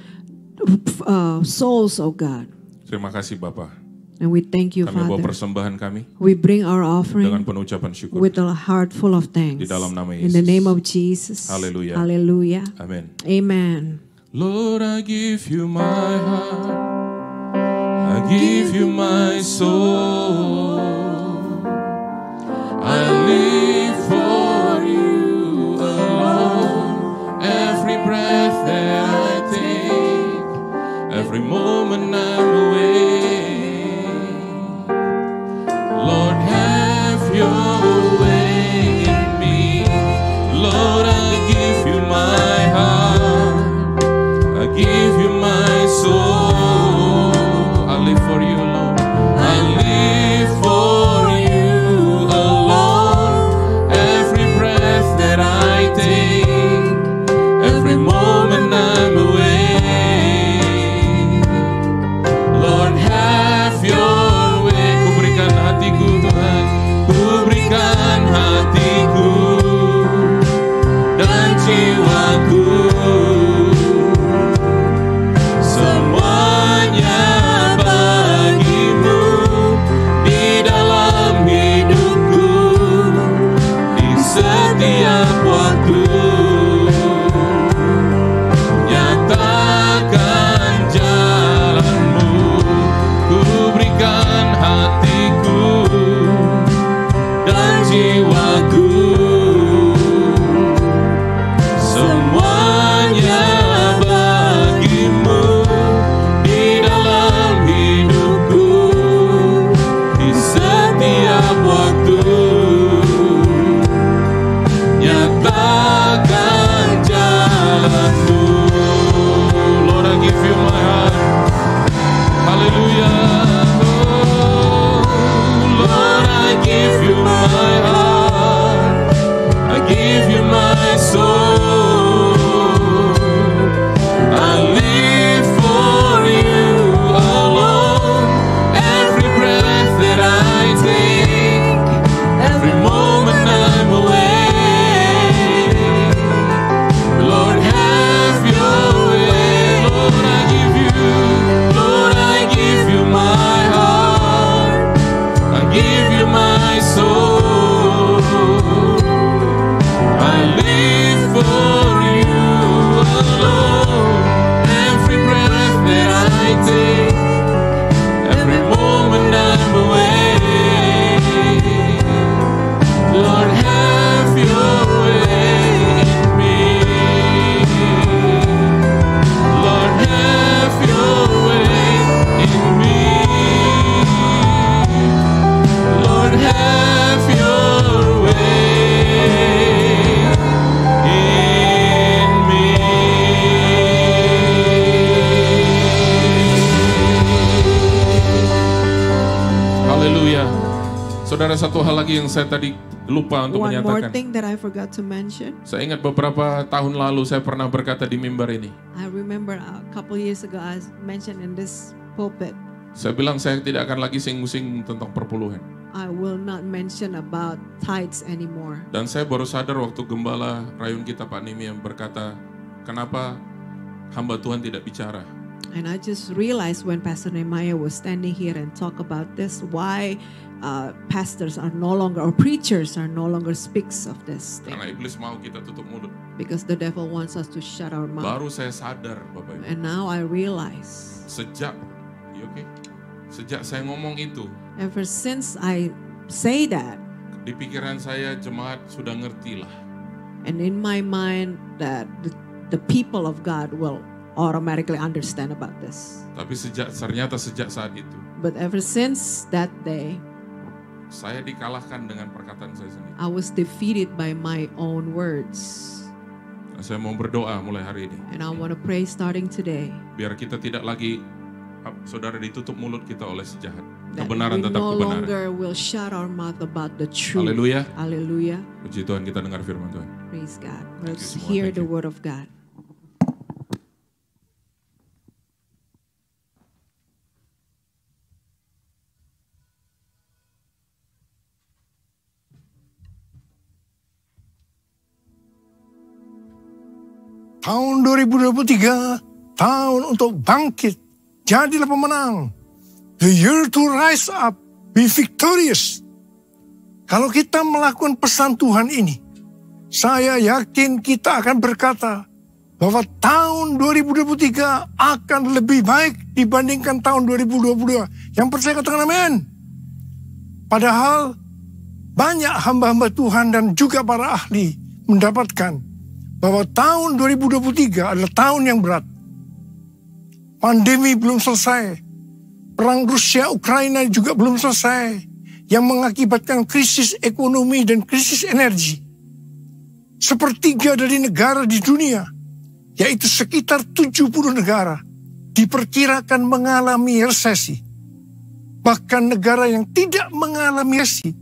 Speaker 2: souls, oh God.
Speaker 1: Terima kasih Bapa.
Speaker 2: And we thank you,
Speaker 1: Kami bawa
Speaker 2: Father.
Speaker 1: persembahan kami
Speaker 2: We bring our
Speaker 1: dengan
Speaker 2: offering
Speaker 1: penuh ucapan syukur.
Speaker 2: with a heart full of thanks.
Speaker 1: Di dalam nama
Speaker 2: In the
Speaker 1: Yesus.
Speaker 2: name of Jesus.
Speaker 1: Hallelujah.
Speaker 2: Hallelujah.
Speaker 1: Amin.
Speaker 2: Amen.
Speaker 1: Lord, I give you my heart. I give you my soul. I live for you alone. Every breath that I take, every moment I'm awake. Lord, have your way in me. Lord, I give you my heart. I give you my soul. I live for you alone. I live for you alone. Every breath that I take, every moment I'm awake. Lord, have your way. Ku berikan hatiku Tuhan, ku berikan hatiku dan jiwaku. Semuanya bagimu di dalam hidupku, di setiap waktu. Nyatakan jalanmu, ku berikan hatiku dan jiwaku. Semua satu hal lagi yang saya tadi lupa untuk
Speaker 2: One more
Speaker 1: menyatakan.
Speaker 2: thing that I forgot to mention.
Speaker 1: Saya ingat beberapa tahun lalu saya pernah berkata di mimbar ini.
Speaker 2: I remember a couple years ago I mentioned in this pulpit,
Speaker 1: Saya bilang saya tidak akan lagi singgung-singgung tentang perpuluhan.
Speaker 2: I will not mention about tithes anymore.
Speaker 1: Dan saya baru sadar waktu gembala rayun kita Pak Nimi yang berkata, kenapa hamba Tuhan tidak bicara?
Speaker 2: And I just realized when Pastor Nehemiah was standing here and talk about this, why pastors are no longer, or preachers are no longer speaks of this thing.
Speaker 1: Karena iblis mau kita tutup mulut.
Speaker 2: Because the devil wants us to shut our mouth.
Speaker 1: Baru saya sadar Bapak Ibu.
Speaker 2: And now I realize,
Speaker 1: Sejak saya ngomong itu,
Speaker 2: ever since I say that,
Speaker 1: di pikiran saya jemaat sudah ngerti lah.
Speaker 2: and in my mind that the people of God will automatically understand about this.
Speaker 1: Tapi ternyata sejak saat itu,
Speaker 2: But ever since that day,
Speaker 1: saya dikalahkan dengan perkataan saya sendiri.
Speaker 2: I was defeated by my own words.
Speaker 1: Nah, saya mau berdoa mulai hari ini.
Speaker 2: And I want to pray starting today,
Speaker 1: Biar kita tidak lagi, saudara, ditutup mulut kita oleh sejahat.
Speaker 2: that
Speaker 1: Kebenaran
Speaker 2: we
Speaker 1: tetap
Speaker 2: no
Speaker 1: kebenaran.
Speaker 2: longer will shut our mouth about the truth.
Speaker 1: Haleluya.
Speaker 2: Hallelujah.
Speaker 1: Puji Tuhan, kita dengar firman Tuhan.
Speaker 2: Praise God.
Speaker 1: you
Speaker 2: Let's
Speaker 1: semua.
Speaker 2: hear
Speaker 1: Thank
Speaker 2: the
Speaker 1: you.
Speaker 2: word of God.
Speaker 3: Tahun 2023, tahun untuk bangkit, jadilah pemenang. The year to rise up, be victorious. Kalau kita melakukan pesan Tuhan ini, saya yakin kita akan berkata bahwa tahun 2023 akan lebih baik dibandingkan tahun 2022. Yang percaya katakan amin. Padahal banyak hamba-hamba Tuhan dan juga para ahli mendapatkan bahwa tahun 2023 adalah tahun yang berat. Pandemi belum selesai. Perang Rusia-Ukraina juga belum selesai. Yang mengakibatkan krisis ekonomi dan krisis energi. Sepertiga dari negara di dunia, yaitu sekitar 70 negara, diperkirakan mengalami resesi. Bahkan negara yang tidak mengalami resesi,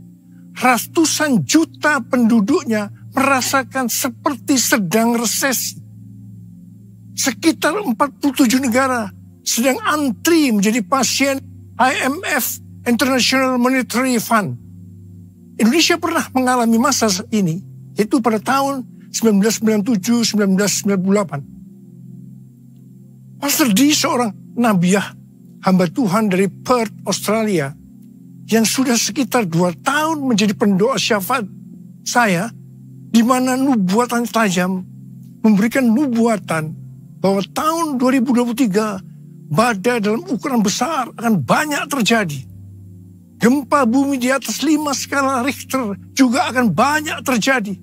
Speaker 3: ratusan juta penduduknya merasakan seperti sedang resesi. Sekitar 47 negara sedang antri menjadi pasien IMF, International Monetary Fund. Indonesia pernah mengalami masa ini, yaitu pada tahun 1997-1998. Pastor D, seorang nabiah hamba Tuhan dari Perth, Australia, yang sudah sekitar 2 tahun menjadi pendoa syafaat saya, di mana nubuatan tajam memberikan nubuatan bahwa tahun 2023 badai dalam ukuran besar akan banyak terjadi. Gempa bumi di atas 5 skala Richter juga akan banyak terjadi.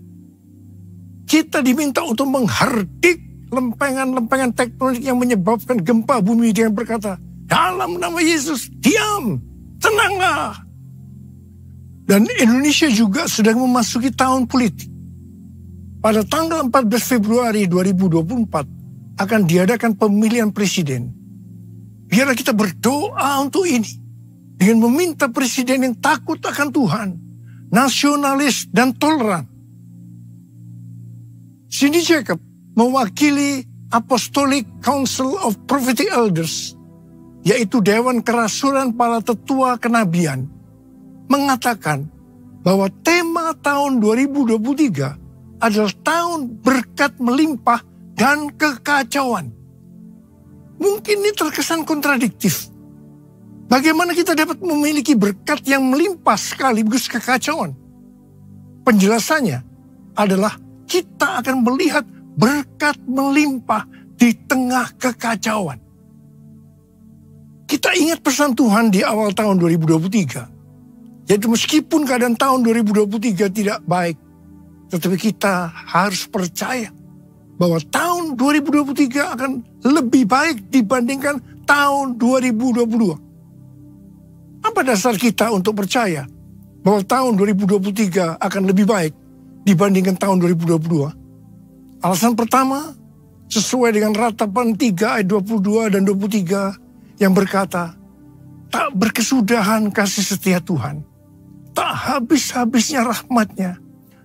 Speaker 3: Kita diminta untuk menghardik lempengan-lempengan tektonik yang menyebabkan gempa bumi dengan berkata, dalam nama Yesus, diam, tenanglah. Dan Indonesia juga sedang memasuki tahun politik. Pada tanggal 14 Februari 2024 akan diadakan pemilihan presiden. Biarlah kita berdoa untuk ini dengan meminta presiden yang takut akan Tuhan, nasionalis dan toleran. Cindy Jacob mewakili Apostolic Council of Prophetic Elders, yaitu Dewan Kerasulan para Tetua Kenabian, mengatakan bahwa tema tahun 2023 adalah tahun berkat melimpah dan kekacauan. Mungkin ini terkesan kontradiktif. Bagaimana kita dapat memiliki berkat yang melimpah sekaligus kekacauan? Penjelasannya adalah kita akan melihat berkat melimpah di tengah kekacauan. Kita ingat pesan Tuhan di awal tahun 2023. Yaitu meskipun keadaan tahun 2023 tidak baik, tetapi kita harus percaya bahwa tahun 2023 akan lebih baik dibandingkan tahun 2022. Apa dasar kita untuk percaya bahwa tahun 2023 akan lebih baik dibandingkan tahun 2022? Alasan pertama, sesuai dengan Ratapan 3 ayat 22 dan 23 yang berkata, tak berkesudahan kasih setia Tuhan. tak habis-habisnya rahmat-Nya.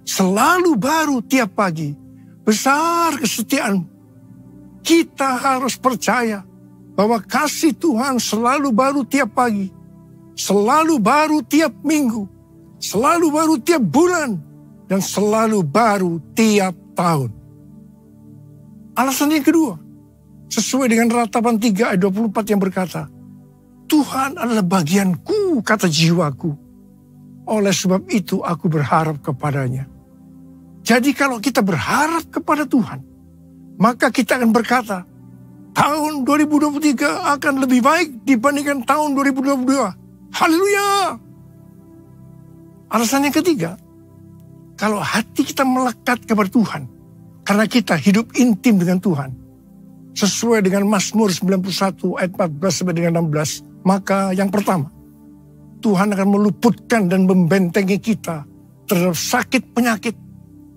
Speaker 3: Selalu baru tiap pagi. Besar kesetiaan. Kita harus percaya bahwa kasih Tuhan selalu baru tiap pagi. Selalu baru tiap minggu. Selalu baru tiap bulan. Dan selalu baru tiap tahun. Alasan yang kedua, sesuai dengan Ratapan 3 ayat 24 yang berkata, Tuhan adalah bagianku, kata jiwaku. Oleh sebab itu aku berharap kepadanya. Jadi kalau kita berharap kepada Tuhan, maka kita akan berkata, tahun 2023 akan lebih baik dibandingkan tahun 2022. Haleluya! Alasan yang ketiga, kalau hati kita melekat kepada Tuhan, karena kita hidup intim dengan Tuhan, sesuai dengan Mazmur 91 ayat 14 sampai dengan 16, maka yang pertama, Tuhan akan meluputkan dan membentengi kita terhadap sakit penyakit,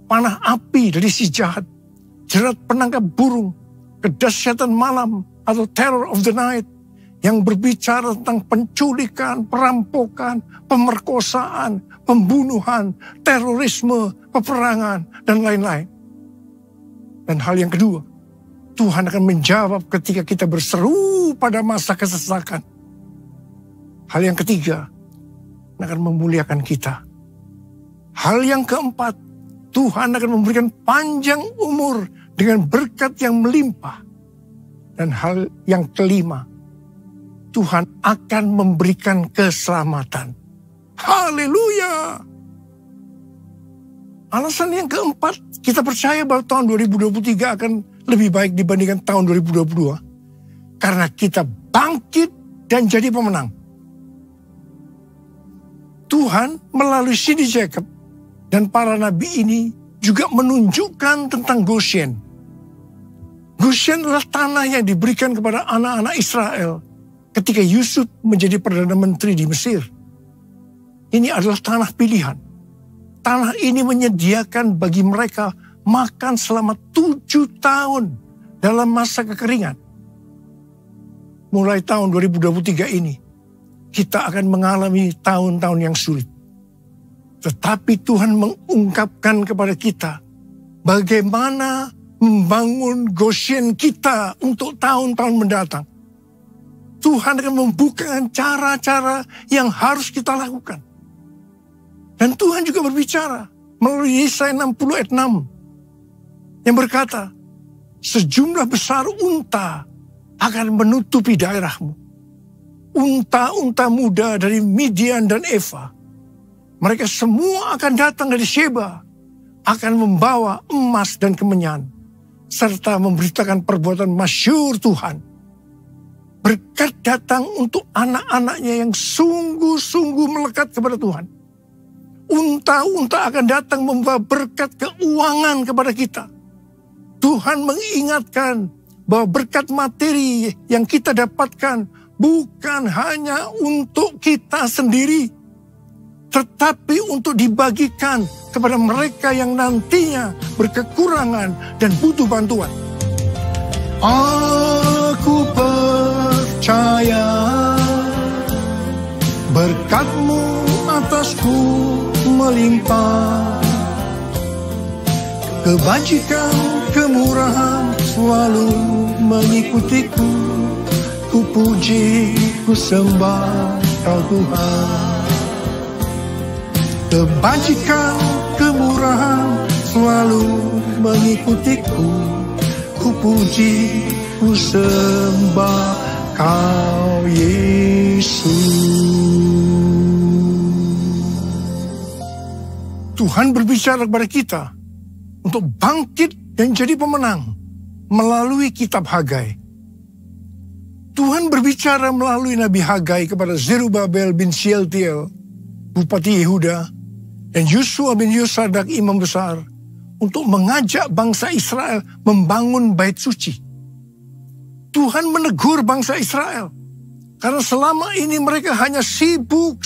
Speaker 3: panah api dari si jahat, jerat penangkap burung, kedahsyatan malam atau terror of the night, yang berbicara tentang penculikan, perampokan, pemerkosaan, pembunuhan, terorisme, peperangan, dan lain-lain. Dan hal yang kedua, Tuhan akan menjawab ketika kita berseru pada masa kesesakan. Hal yang ketiga, akan memuliakan kita. Hal yang keempat, Tuhan akan memberikan panjang umur dengan berkat yang melimpah. Dan hal yang kelima, Tuhan akan memberikan keselamatan. Haleluya! Alasan yang keempat, kita percaya bahwa tahun 2023 akan lebih baik dibandingkan tahun 2022. Karena kita bangkit dan jadi pemenang. Tuhan melalui Cindy Jacob dan para nabi ini juga menunjukkan tentang Goshen. Goshen adalah tanah yang diberikan kepada anak-anak Israel ketika Yusuf menjadi Perdana Menteri di Mesir. Ini adalah tanah pilihan. Tanah ini menyediakan bagi mereka makan selama 7 tahun dalam masa kekeringan. Mulai tahun 2023 ini, kita akan mengalami tahun-tahun yang sulit. Tetapi Tuhan mengungkapkan kepada kita bagaimana membangun Goshen kita untuk tahun-tahun mendatang. Tuhan akan membukakan cara-cara yang harus kita lakukan. Dan Tuhan juga berbicara melalui Yesaya 60 ayat 6 yang berkata, sejumlah besar unta akan menutupi daerahmu. Unta-unta muda dari Midian dan Eva. Mereka semua akan datang dari Sheba, akan membawa emas dan kemenyan, serta memberitakan perbuatan masyhur Tuhan. Berkat datang untuk anak-anaknya yang sungguh-sungguh melekat kepada Tuhan. Unta-unta akan datang membawa berkat keuangan kepada kita. Tuhan mengingatkan bahwa berkat materi yang kita dapatkan bukan hanya untuk kita sendiri, tetapi untuk dibagikan kepada mereka yang nantinya berkekurangan dan butuh bantuan. Aku percaya berkat-Mu atasku melimpah, kebajikan, kemurahan selalu mengikutiku. Ku puji, ku sembah Kau Tuhan. Kebajikan, kemurahan selalu mengikutiku. Ku puji, ku sembah Kau Yesus. Tuhan berbicara kepada kita untuk bangkit dan jadi pemenang melalui kitab Hagai. Tuhan berbicara melalui Nabi Hagai kepada Zerubabel bin Shealtiel, Bupati Yehuda, dan Yosua bin Yosadak, Imam Besar, untuk mengajak bangsa Israel membangun bait suci. Tuhan menegur bangsa Israel, karena selama ini mereka hanya sibuk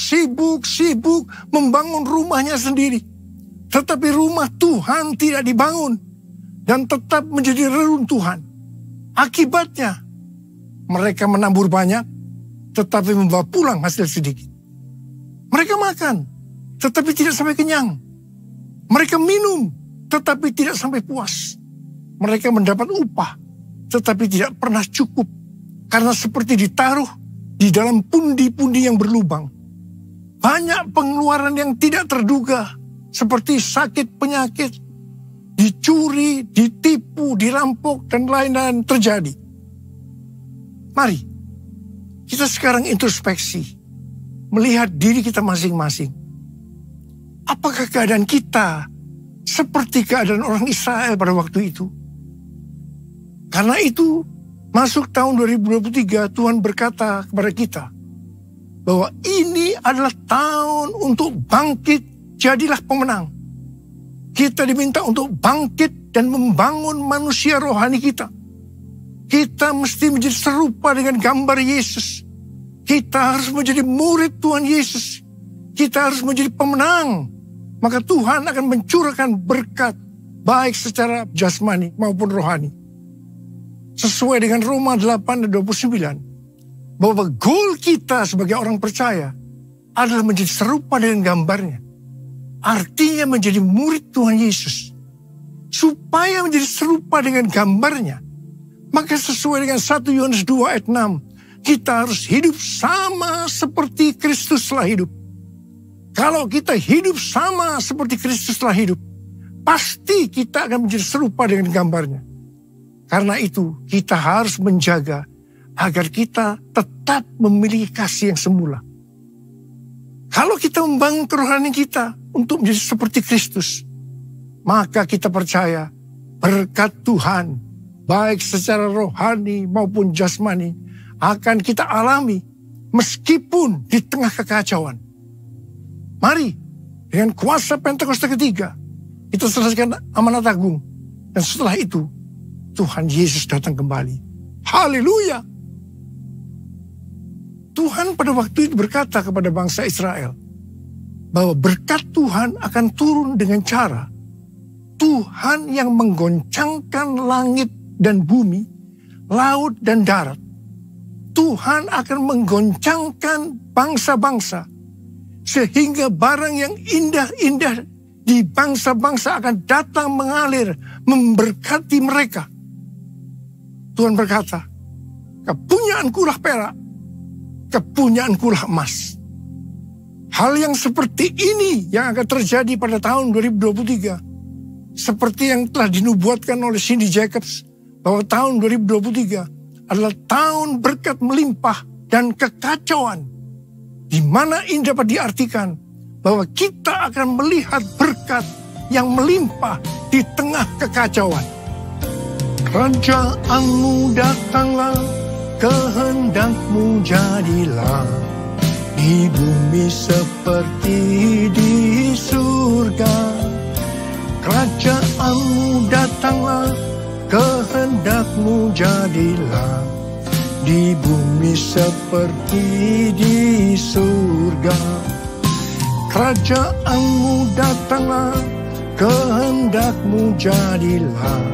Speaker 3: membangun rumahnya sendiri. Tetapi rumah Tuhan tidak dibangun, dan tetap menjadi reruntuhan. Akibatnya, mereka menabur banyak, tetapi membawa pulang hasil sedikit. Mereka makan, tetapi tidak sampai kenyang. Mereka minum, tetapi tidak sampai puas. Mereka mendapat upah, tetapi tidak pernah cukup. Karena seperti ditaruh di dalam pundi-pundi yang berlubang. Banyak pengeluaran yang tidak terduga, seperti sakit penyakit, dicuri, ditipu, dirampok, dan lain-lain terjadi. Mari, kita sekarang introspeksi, melihat diri kita masing-masing. Apakah keadaan kita seperti keadaan orang Israel pada waktu itu? Karena itu, masuk tahun 2023, Tuhan berkata kepada kita, bahwa ini adalah tahun untuk bangkit, jadilah pemenang. Kita diminta untuk bangkit dan membangun manusia rohani kita. Kita mesti menjadi serupa dengan gambar Yesus. Kita harus menjadi murid Tuhan Yesus. Kita harus menjadi pemenang. Maka Tuhan akan mencurahkan berkat, baik secara jasmani maupun rohani. Sesuai dengan Roma 8 dan 29. Bahwa goal kita sebagai orang percaya adalah menjadi serupa dengan gambarnya. Artinya menjadi murid Tuhan Yesus. Supaya menjadi serupa dengan gambarnya, maka sesuai dengan 1 Yohanes 2 ayat 6, kita harus hidup sama seperti Kristus telah hidup. Kalau kita hidup sama seperti Kristus telah hidup, pasti kita akan menjadi serupa dengan gambarnya. Karena itu kita harus menjaga agar kita tetap memiliki kasih yang semula. Kalau kita membangun kerohanian kita untuk menjadi seperti Kristus, maka kita percaya berkat Tuhan, baik secara rohani maupun jasmani, akan kita alami meskipun di tengah kekacauan. Mari, dengan kuasa Pentakosta ketiga, kita selesaikan amanat agung. Dan setelah itu, Tuhan Yesus datang kembali. Haleluya! Tuhan pada waktu itu berkata kepada bangsa Israel bahwa berkat Tuhan akan turun dengan cara Tuhan yang menggoncangkan langit dan bumi, laut dan darat. Tuhan akan menggoncangkan bangsa-bangsa sehingga barang yang indah-indah di bangsa-bangsa akan datang mengalir memberkati mereka. Tuhan berkata, kepunyaanku lah perak, kepunyaanku lah emas. Hal yang seperti ini yang akan terjadi pada tahun 2023. Seperti yang telah dinubuatkan oleh Cindy Jacobs, bahwa tahun 2023 adalah tahun berkat melimpah dan kekacauan. Di mana ini dapat diartikan bahwa kita akan melihat berkat yang melimpah di tengah kekacauan. Kerajaanmu datanglah, kehendakmu jadilah, di bumi seperti di surga. Kerajaanmu datanglah, kehendakmu jadilah, di bumi seperti di surga. Kerajaanmu datanglah, kehendakmu jadilah,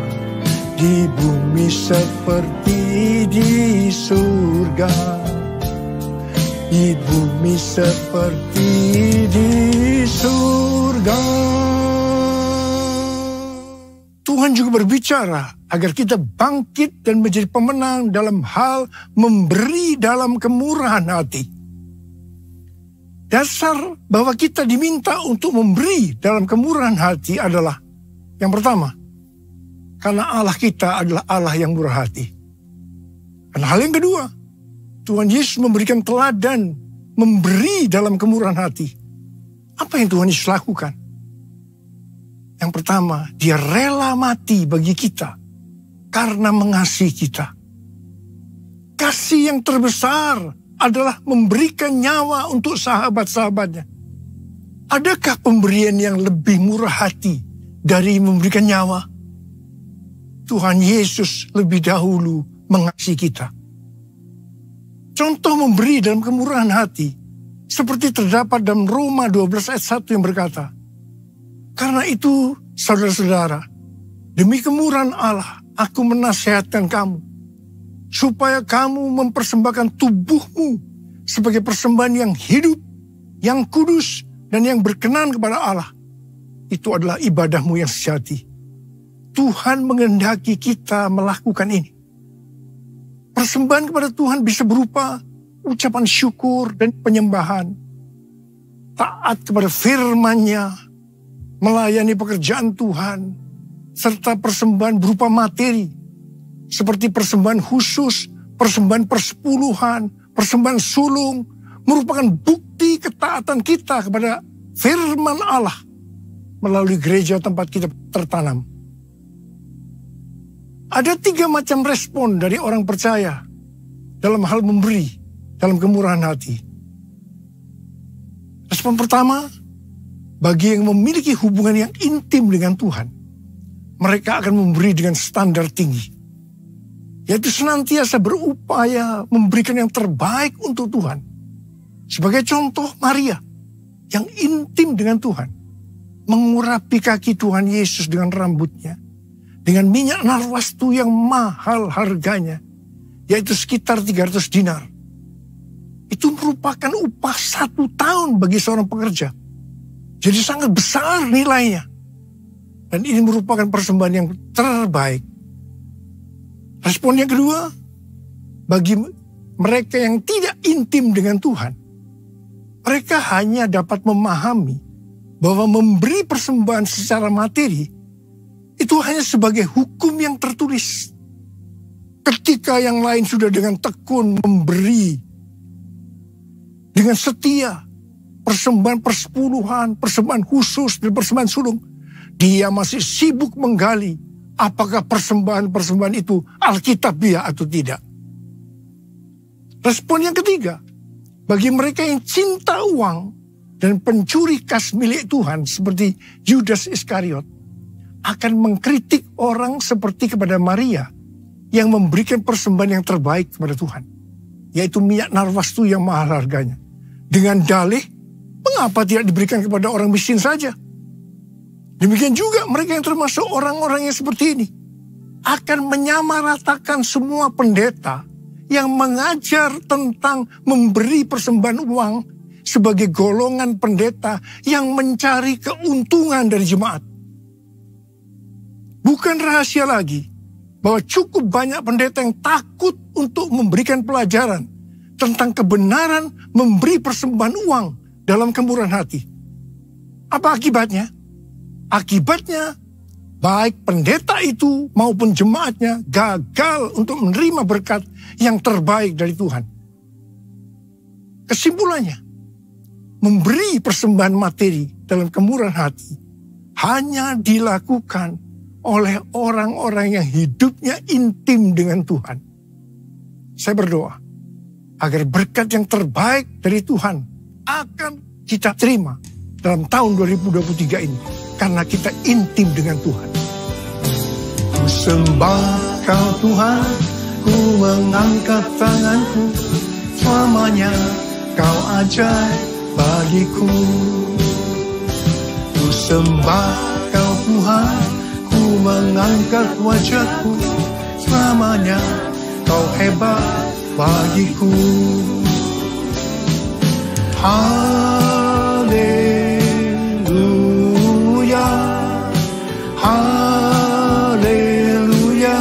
Speaker 3: di bumi seperti di surga. Di bumi seperti di surga. Tuhan juga berbicara agar kita bangkit dan menjadi pemenang dalam hal memberi dalam kemurahan hati. Dasar bahwa kita diminta untuk memberi dalam kemurahan hati adalah, yang pertama, karena Allah kita adalah Allah yang murah hati. Dan hal yang kedua, Tuhan Yesus memberikan teladan memberi dalam kemurahan hati. Apa yang Tuhan Yesus lakukan? Yang pertama, dia rela mati bagi kita karena mengasihi kita. Kasih yang terbesar adalah memberikan nyawa untuk sahabat-sahabatnya. Adakah pemberian yang lebih murah hati dari memberikan nyawa? Tuhan Yesus lebih dahulu mengasihi kita. Contoh memberi dalam kemurahan hati seperti terdapat dalam Roma 12 ayat 1 yang berkata, karena itu saudara-saudara, demi kemurahan Allah aku menasihatkan kamu, supaya kamu mempersembahkan tubuhmu sebagai persembahan yang hidup, yang kudus, dan yang berkenan kepada Allah, itu adalah ibadahmu yang sejati. Tuhan menghendaki kita melakukan ini. Persembahan kepada Tuhan bisa berupa ucapan syukur dan penyembahan, taat kepada firman-Nya, melayani pekerjaan Tuhan, serta persembahan berupa materi, seperti persembahan khusus, persembahan persepuluhan, persembahan sulung, merupakan bukti ketaatan kita kepada firman Allah melalui gereja tempat kita tertanam. Ada 3 macam respon dari orang percaya dalam hal memberi, dalam kemurahan hati. Respon pertama, bagi yang memiliki hubungan yang intim dengan Tuhan, mereka akan memberi dengan standar tinggi, yaitu senantiasa berupaya memberikan yang terbaik untuk Tuhan. Sebagai contoh, Maria yang intim dengan Tuhan, mengurapi kaki Tuhan Yesus dengan rambutnya, dengan minyak narwastu yang mahal harganya, yaitu sekitar 300 dinar. Itu merupakan upah 1 tahun bagi seorang pekerja. Jadi sangat besar nilainya. Dan ini merupakan persembahan yang terbaik. Respon yang kedua, bagi mereka yang tidak intim dengan Tuhan, mereka hanya dapat memahami bahwa memberi persembahan secara materi itu hanya sebagai hukum yang tertulis. Ketika yang lain sudah dengan tekun memberi, dengan setia, persembahan persepuluhan, persembahan khusus, dan persembahan sulung, dia masih sibuk menggali apakah persembahan-persembahan itu alkitabiah atau tidak. Respon yang ketiga, bagi mereka yang cinta uang dan pencuri kas milik Tuhan seperti Yudas Iskariot, akan mengkritik orang seperti kepada Maria yang memberikan persembahan yang terbaik kepada Tuhan, yaitu minyak narwastu yang mahal harganya. Dengan dalih, mengapa tidak diberikan kepada orang miskin saja? Demikian juga mereka yang termasuk orang-orang yang seperti ini akan menyamaratakan semua pendeta yang mengajar tentang memberi persembahan uang sebagai golongan pendeta yang mencari keuntungan dari jemaat. Bukan rahasia lagi bahwa cukup banyak pendeta yang takut untuk memberikan pelajaran tentang kebenaran memberi persembahan uang dalam kemurahan hati. Apa akibatnya? Akibatnya, baik pendeta itu maupun jemaatnya gagal untuk menerima berkat yang terbaik dari Tuhan. Kesimpulannya, memberi persembahan materi dalam kemurahan hati hanya dilakukan oleh orang-orang yang hidupnya intim dengan Tuhan. Saya berdoa agar berkat yang terbaik dari Tuhan akan kita terima dalam tahun 2023 ini, karena kita intim dengan Tuhan. Ku sembah Kau Tuhan, ku mengangkat tanganku, selamanya Kau ajaib bagiku. Ku sembah Kau Tuhan, ku mengangkat wajahku, selamanya Kau hebat bagiku. Haleluya, haleluya,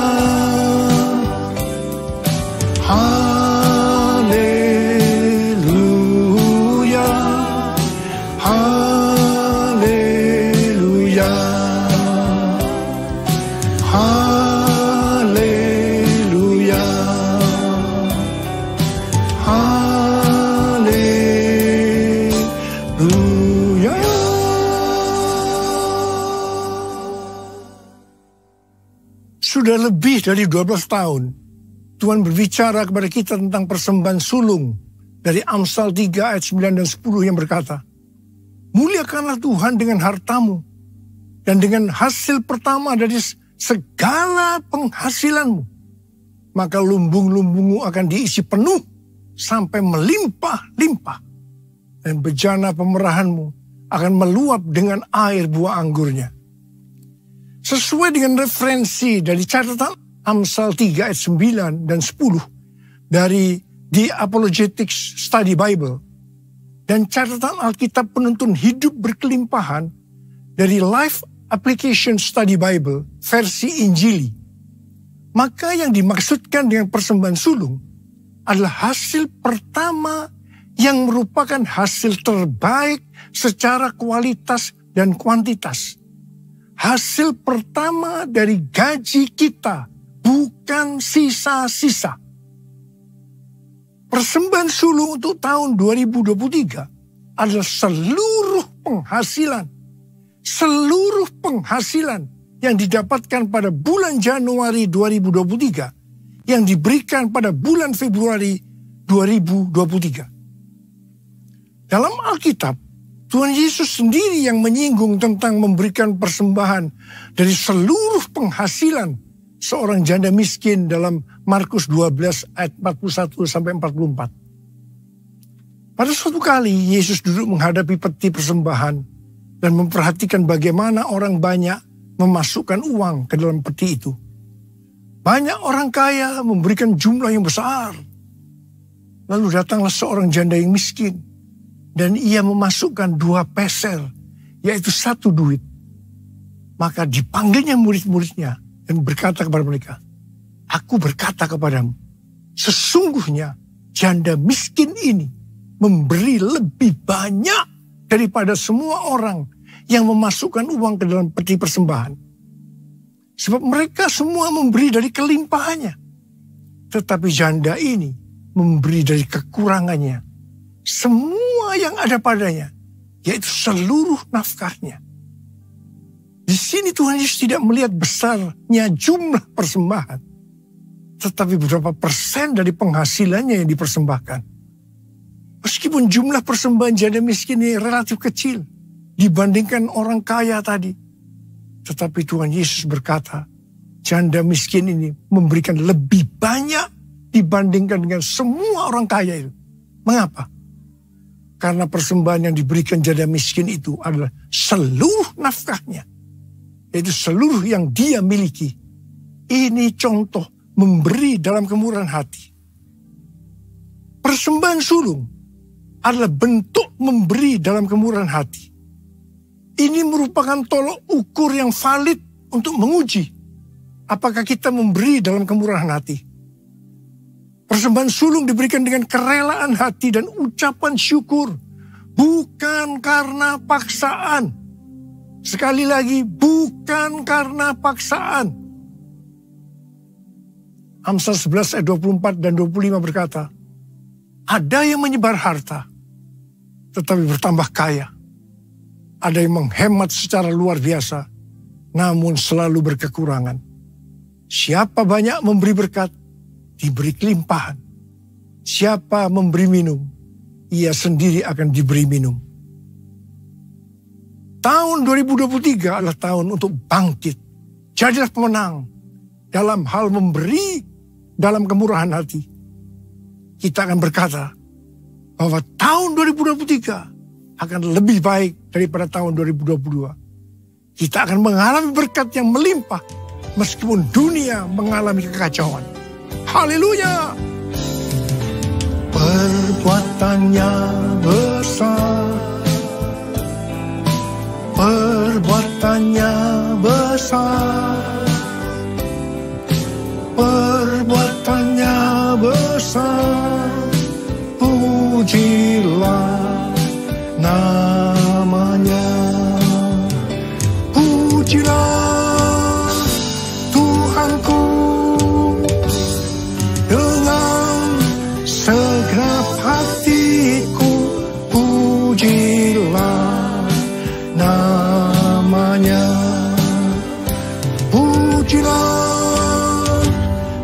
Speaker 3: haleluya, haleluya, haleluya, haleluya. Sudah lebih dari 12 tahun Tuhan berbicara kepada kita tentang persembahan sulung dari Amsal 3 ayat 9 dan 10 yang berkata, muliakanlah Tuhan dengan hartamu dan dengan hasil pertama dari segala penghasilanmu, maka lumbung-lumbungmu akan diisi penuh sampai melimpah-limpah, dan bejana pemerahanmu akan meluap dengan air buah anggurnya. Sesuai dengan referensi dari catatan Amsal 3 ayat 9 dan 10 dari The Apologetics Study Bible, dan catatan Alkitab Penuntun Hidup Berkelimpahan dari Life Application Study Bible versi Injili, maka yang dimaksudkan dengan persembahan sulung adalah hasil pertama yang merupakan hasil terbaik secara kualitas dan kuantitas. Hasil pertama dari gaji kita, bukan sisa-sisa. Persembahan sulung untuk tahun 2023 adalah seluruh penghasilan yang didapatkan pada bulan Januari 2023 yang diberikan pada bulan Februari 2023. Dalam Alkitab, Tuhan Yesus sendiri yang menyinggung tentang memberikan persembahan dari seluruh penghasilan seorang janda miskin dalam Markus 12 ayat 41 sampai 44. Pada suatu kali Yesus duduk menghadapi peti persembahan dan memperhatikan bagaimana orang banyak memasukkan uang ke dalam peti itu. Banyak orang kaya memberikan jumlah yang besar. Lalu datanglah seorang janda yang miskin dan ia memasukkan 2 peser, yaitu 1 duit. Maka dipanggilnya murid-muridnya dan berkata kepada mereka, "Aku berkata kepadamu, sesungguhnya janda miskin ini memberi lebih banyak daripada semua orang yang memasukkan uang ke dalam peti persembahan. Sebab mereka semua memberi dari kelimpahannya. Tetapi janda ini memberi dari kekurangannya semua yang ada padanya, yaitu seluruh nafkahnya." Di sini Tuhan Yesus tidak melihat besarnya jumlah persembahan, tetapi berapa persen dari penghasilannya yang dipersembahkan. Meskipun jumlah persembahan janda miskin ini relatif kecil dibandingkan orang kaya tadi, tetapi Tuhan Yesus berkata, janda miskin ini memberikan lebih banyak dibandingkan dengan semua orang kaya itu. Mengapa? Karena persembahan yang diberikan janda miskin itu adalah seluruh nafkahnya, yaitu seluruh yang dia miliki. Ini contoh memberi dalam kemurahan hati. Persembahan sulung adalah bentuk memberi dalam kemurahan hati. Ini merupakan tolok ukur yang valid untuk menguji apakah kita memberi dalam kemurahan hati. Persembahan sulung diberikan dengan kerelaan hati dan ucapan syukur, bukan karena paksaan. Sekali lagi, bukan karena paksaan. Amsal 11 ayat 24 dan 25 berkata, ada yang menyebar harta, tetapi bertambah kaya. Ada yang menghemat secara luar biasa, namun selalu berkekurangan. Siapa banyak memberi berkat, diberi kelimpahan. Siapa memberi minum, ia sendiri akan diberi minum. Tahun 2023 adalah tahun untuk bangkit. Jadilah pemenang dalam hal memberi dalam kemurahan hati. Kita akan berkata bahwa tahun 2023 akan lebih baik daripada tahun 2022. Kita akan mengalami berkat yang melimpah meskipun dunia mengalami kekacauan. Haleluya! Perbuatannya besar, perbuatannya besar, perbuatannya besar, pujilah namanya, pujilah Tuhanku dengan segenap hatiku, pujilah namanya, pujilah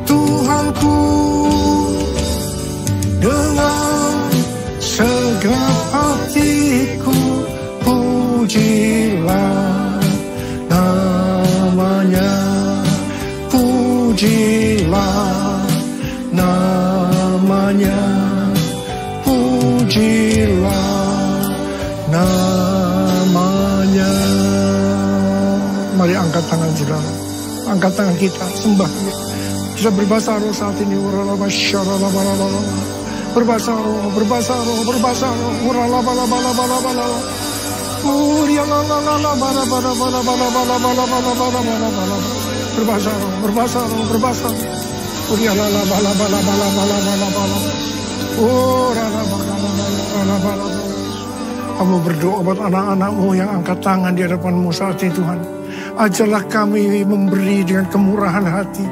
Speaker 3: Tuhanku dengan segenap hatiku, pujilah namanya, pujilah namanya, pujilah namanya. Mari angkat tangan saudara, angkat tangan kita, sembah. Kita berbahasa roh saat ini. Berbahasa roh, berbahasa roh, berbahasa roh. Urala bala bala bala bala. Uria la la la la bala bala bala bala bala bala bala bala bala bala. Berbahasa roh, berbahasa roh, berbahasa roh. Uria la la bala bala bala bala bala bala. Urala bala bala bala bala. Kamu berdoa buat anak-anakmu yang angkat tangan di hadapanmu saat ini Tuhan. Ajarlah kami memberi dengan kemurahan hati.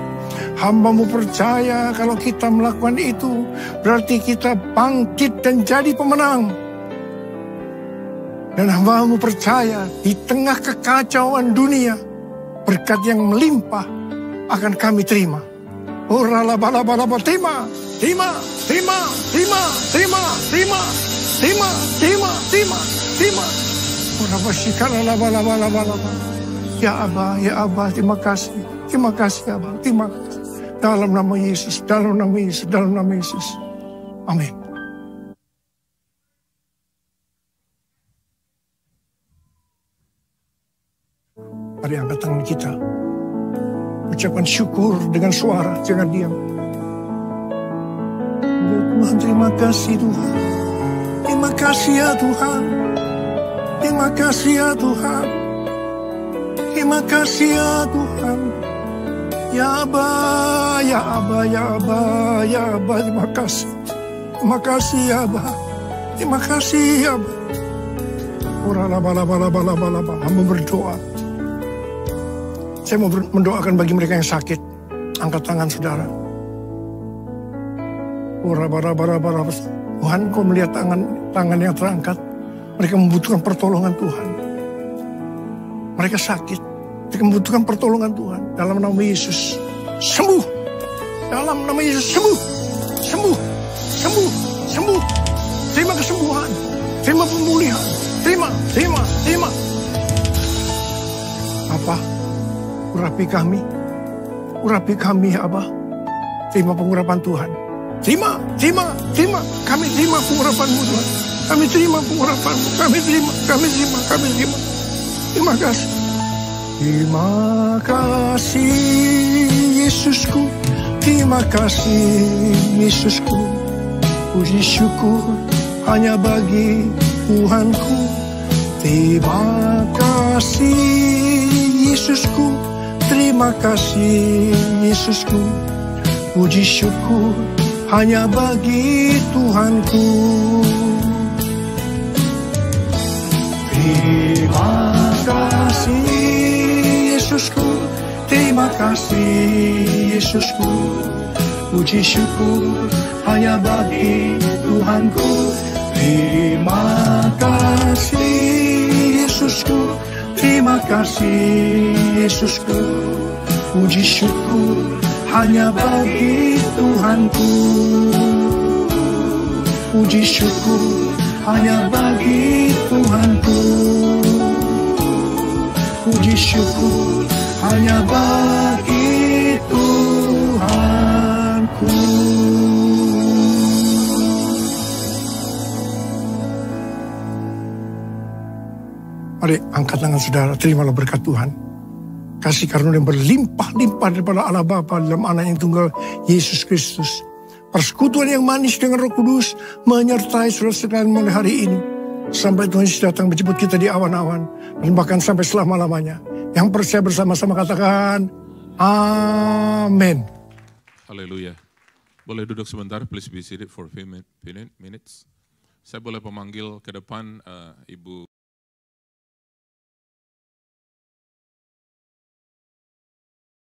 Speaker 3: Hamba-Mu percaya kalau kita melakukan itu, berarti kita bangkit dan jadi pemenang. Dan hamba-Mu percaya di tengah kekacauan dunia, berkat yang melimpah akan kami terima. Oh rala bala bala bala, terima, terima, terima, terima, terima, terima, terima, terima, terima, terima. Oh rala shikala bala bala bala bala. Ya Abah, terima kasih Abah, terima kasih. Dalam nama Yesus, dalam nama Yesus, dalam nama Yesus. Amin. Mari angkat tangan kita. Ucapkan syukur dengan suara, jangan diam. Ya Tuhan, terima kasih Tuhan. Terima kasih ya Tuhan. Terima kasih ya Tuhan. Terima kasih ya Tuhan. Ya Abah, ya Abah, ya Abah, ya Abah, terima kasih. Terima kasih ya Abah. Terima kasih ya Abah. Urala bala bala bala bala bala. Hamba berdoa. Saya mau mendoakan bagi mereka yang sakit. Angkat tangan saudara. Urala bala bala bala. Tuhan, Kau melihat tangan yang terangkat. Mereka membutuhkan pertolongan Tuhan. Mereka sakit. Mereka membutuhkan pertolongan Tuhan. Dalam nama Yesus, sembuh. Dalam nama Yesus, sembuh. Sembuh. Sembuh. Sembuh. Terima kesembuhan. Terima pemulihan. Terima. Terima. Terima. Apa? Urapi kami. Urapi kami ya Abah. Terima pengurapan Tuhan. Terima. Terima. Terima. Kami terima pengurapan-Mu Tuhan. Kami terima pengurapan-Mu. Kami terima. Kami terima. Kami terima. Terima kasih. Terima kasih Yesusku, terima kasih Yesusku. Puji syukur hanya bagi Tuhanku. Terima kasih Yesusku, terima kasih Yesusku. Puji syukur hanya bagi Tuhanku. Terima kasih Yesusku, terima kasih Yesusku. Puji syukur hanya bagi Tuhanku. Terima kasih Yesusku, terima kasih Yesusku. Puji syukur hanya bagi Tuhanku. Puji syukur hanya bagi Tuhanku. Puji syukur hanya bagi Tuhanku. Mari angkat tangan saudara, terimalah berkat Tuhan. Kasih karunia yang berlimpah-limpah daripada Allah Bapa dalam Anak yang tunggal Yesus Kristus. Persekutuan yang manis dengan Roh Kudus menyertai saudara sekalian mulai hari ini. Sampai Tuhan Yesus datang menjemput kita di awan-awan. Dan bahkan sampai selama-lamanya. Yang percaya bersama-sama katakan, Amin.
Speaker 1: Haleluya. Boleh duduk sebentar, please be seated for a few minutes. Saya boleh pemanggil ke depan Ibu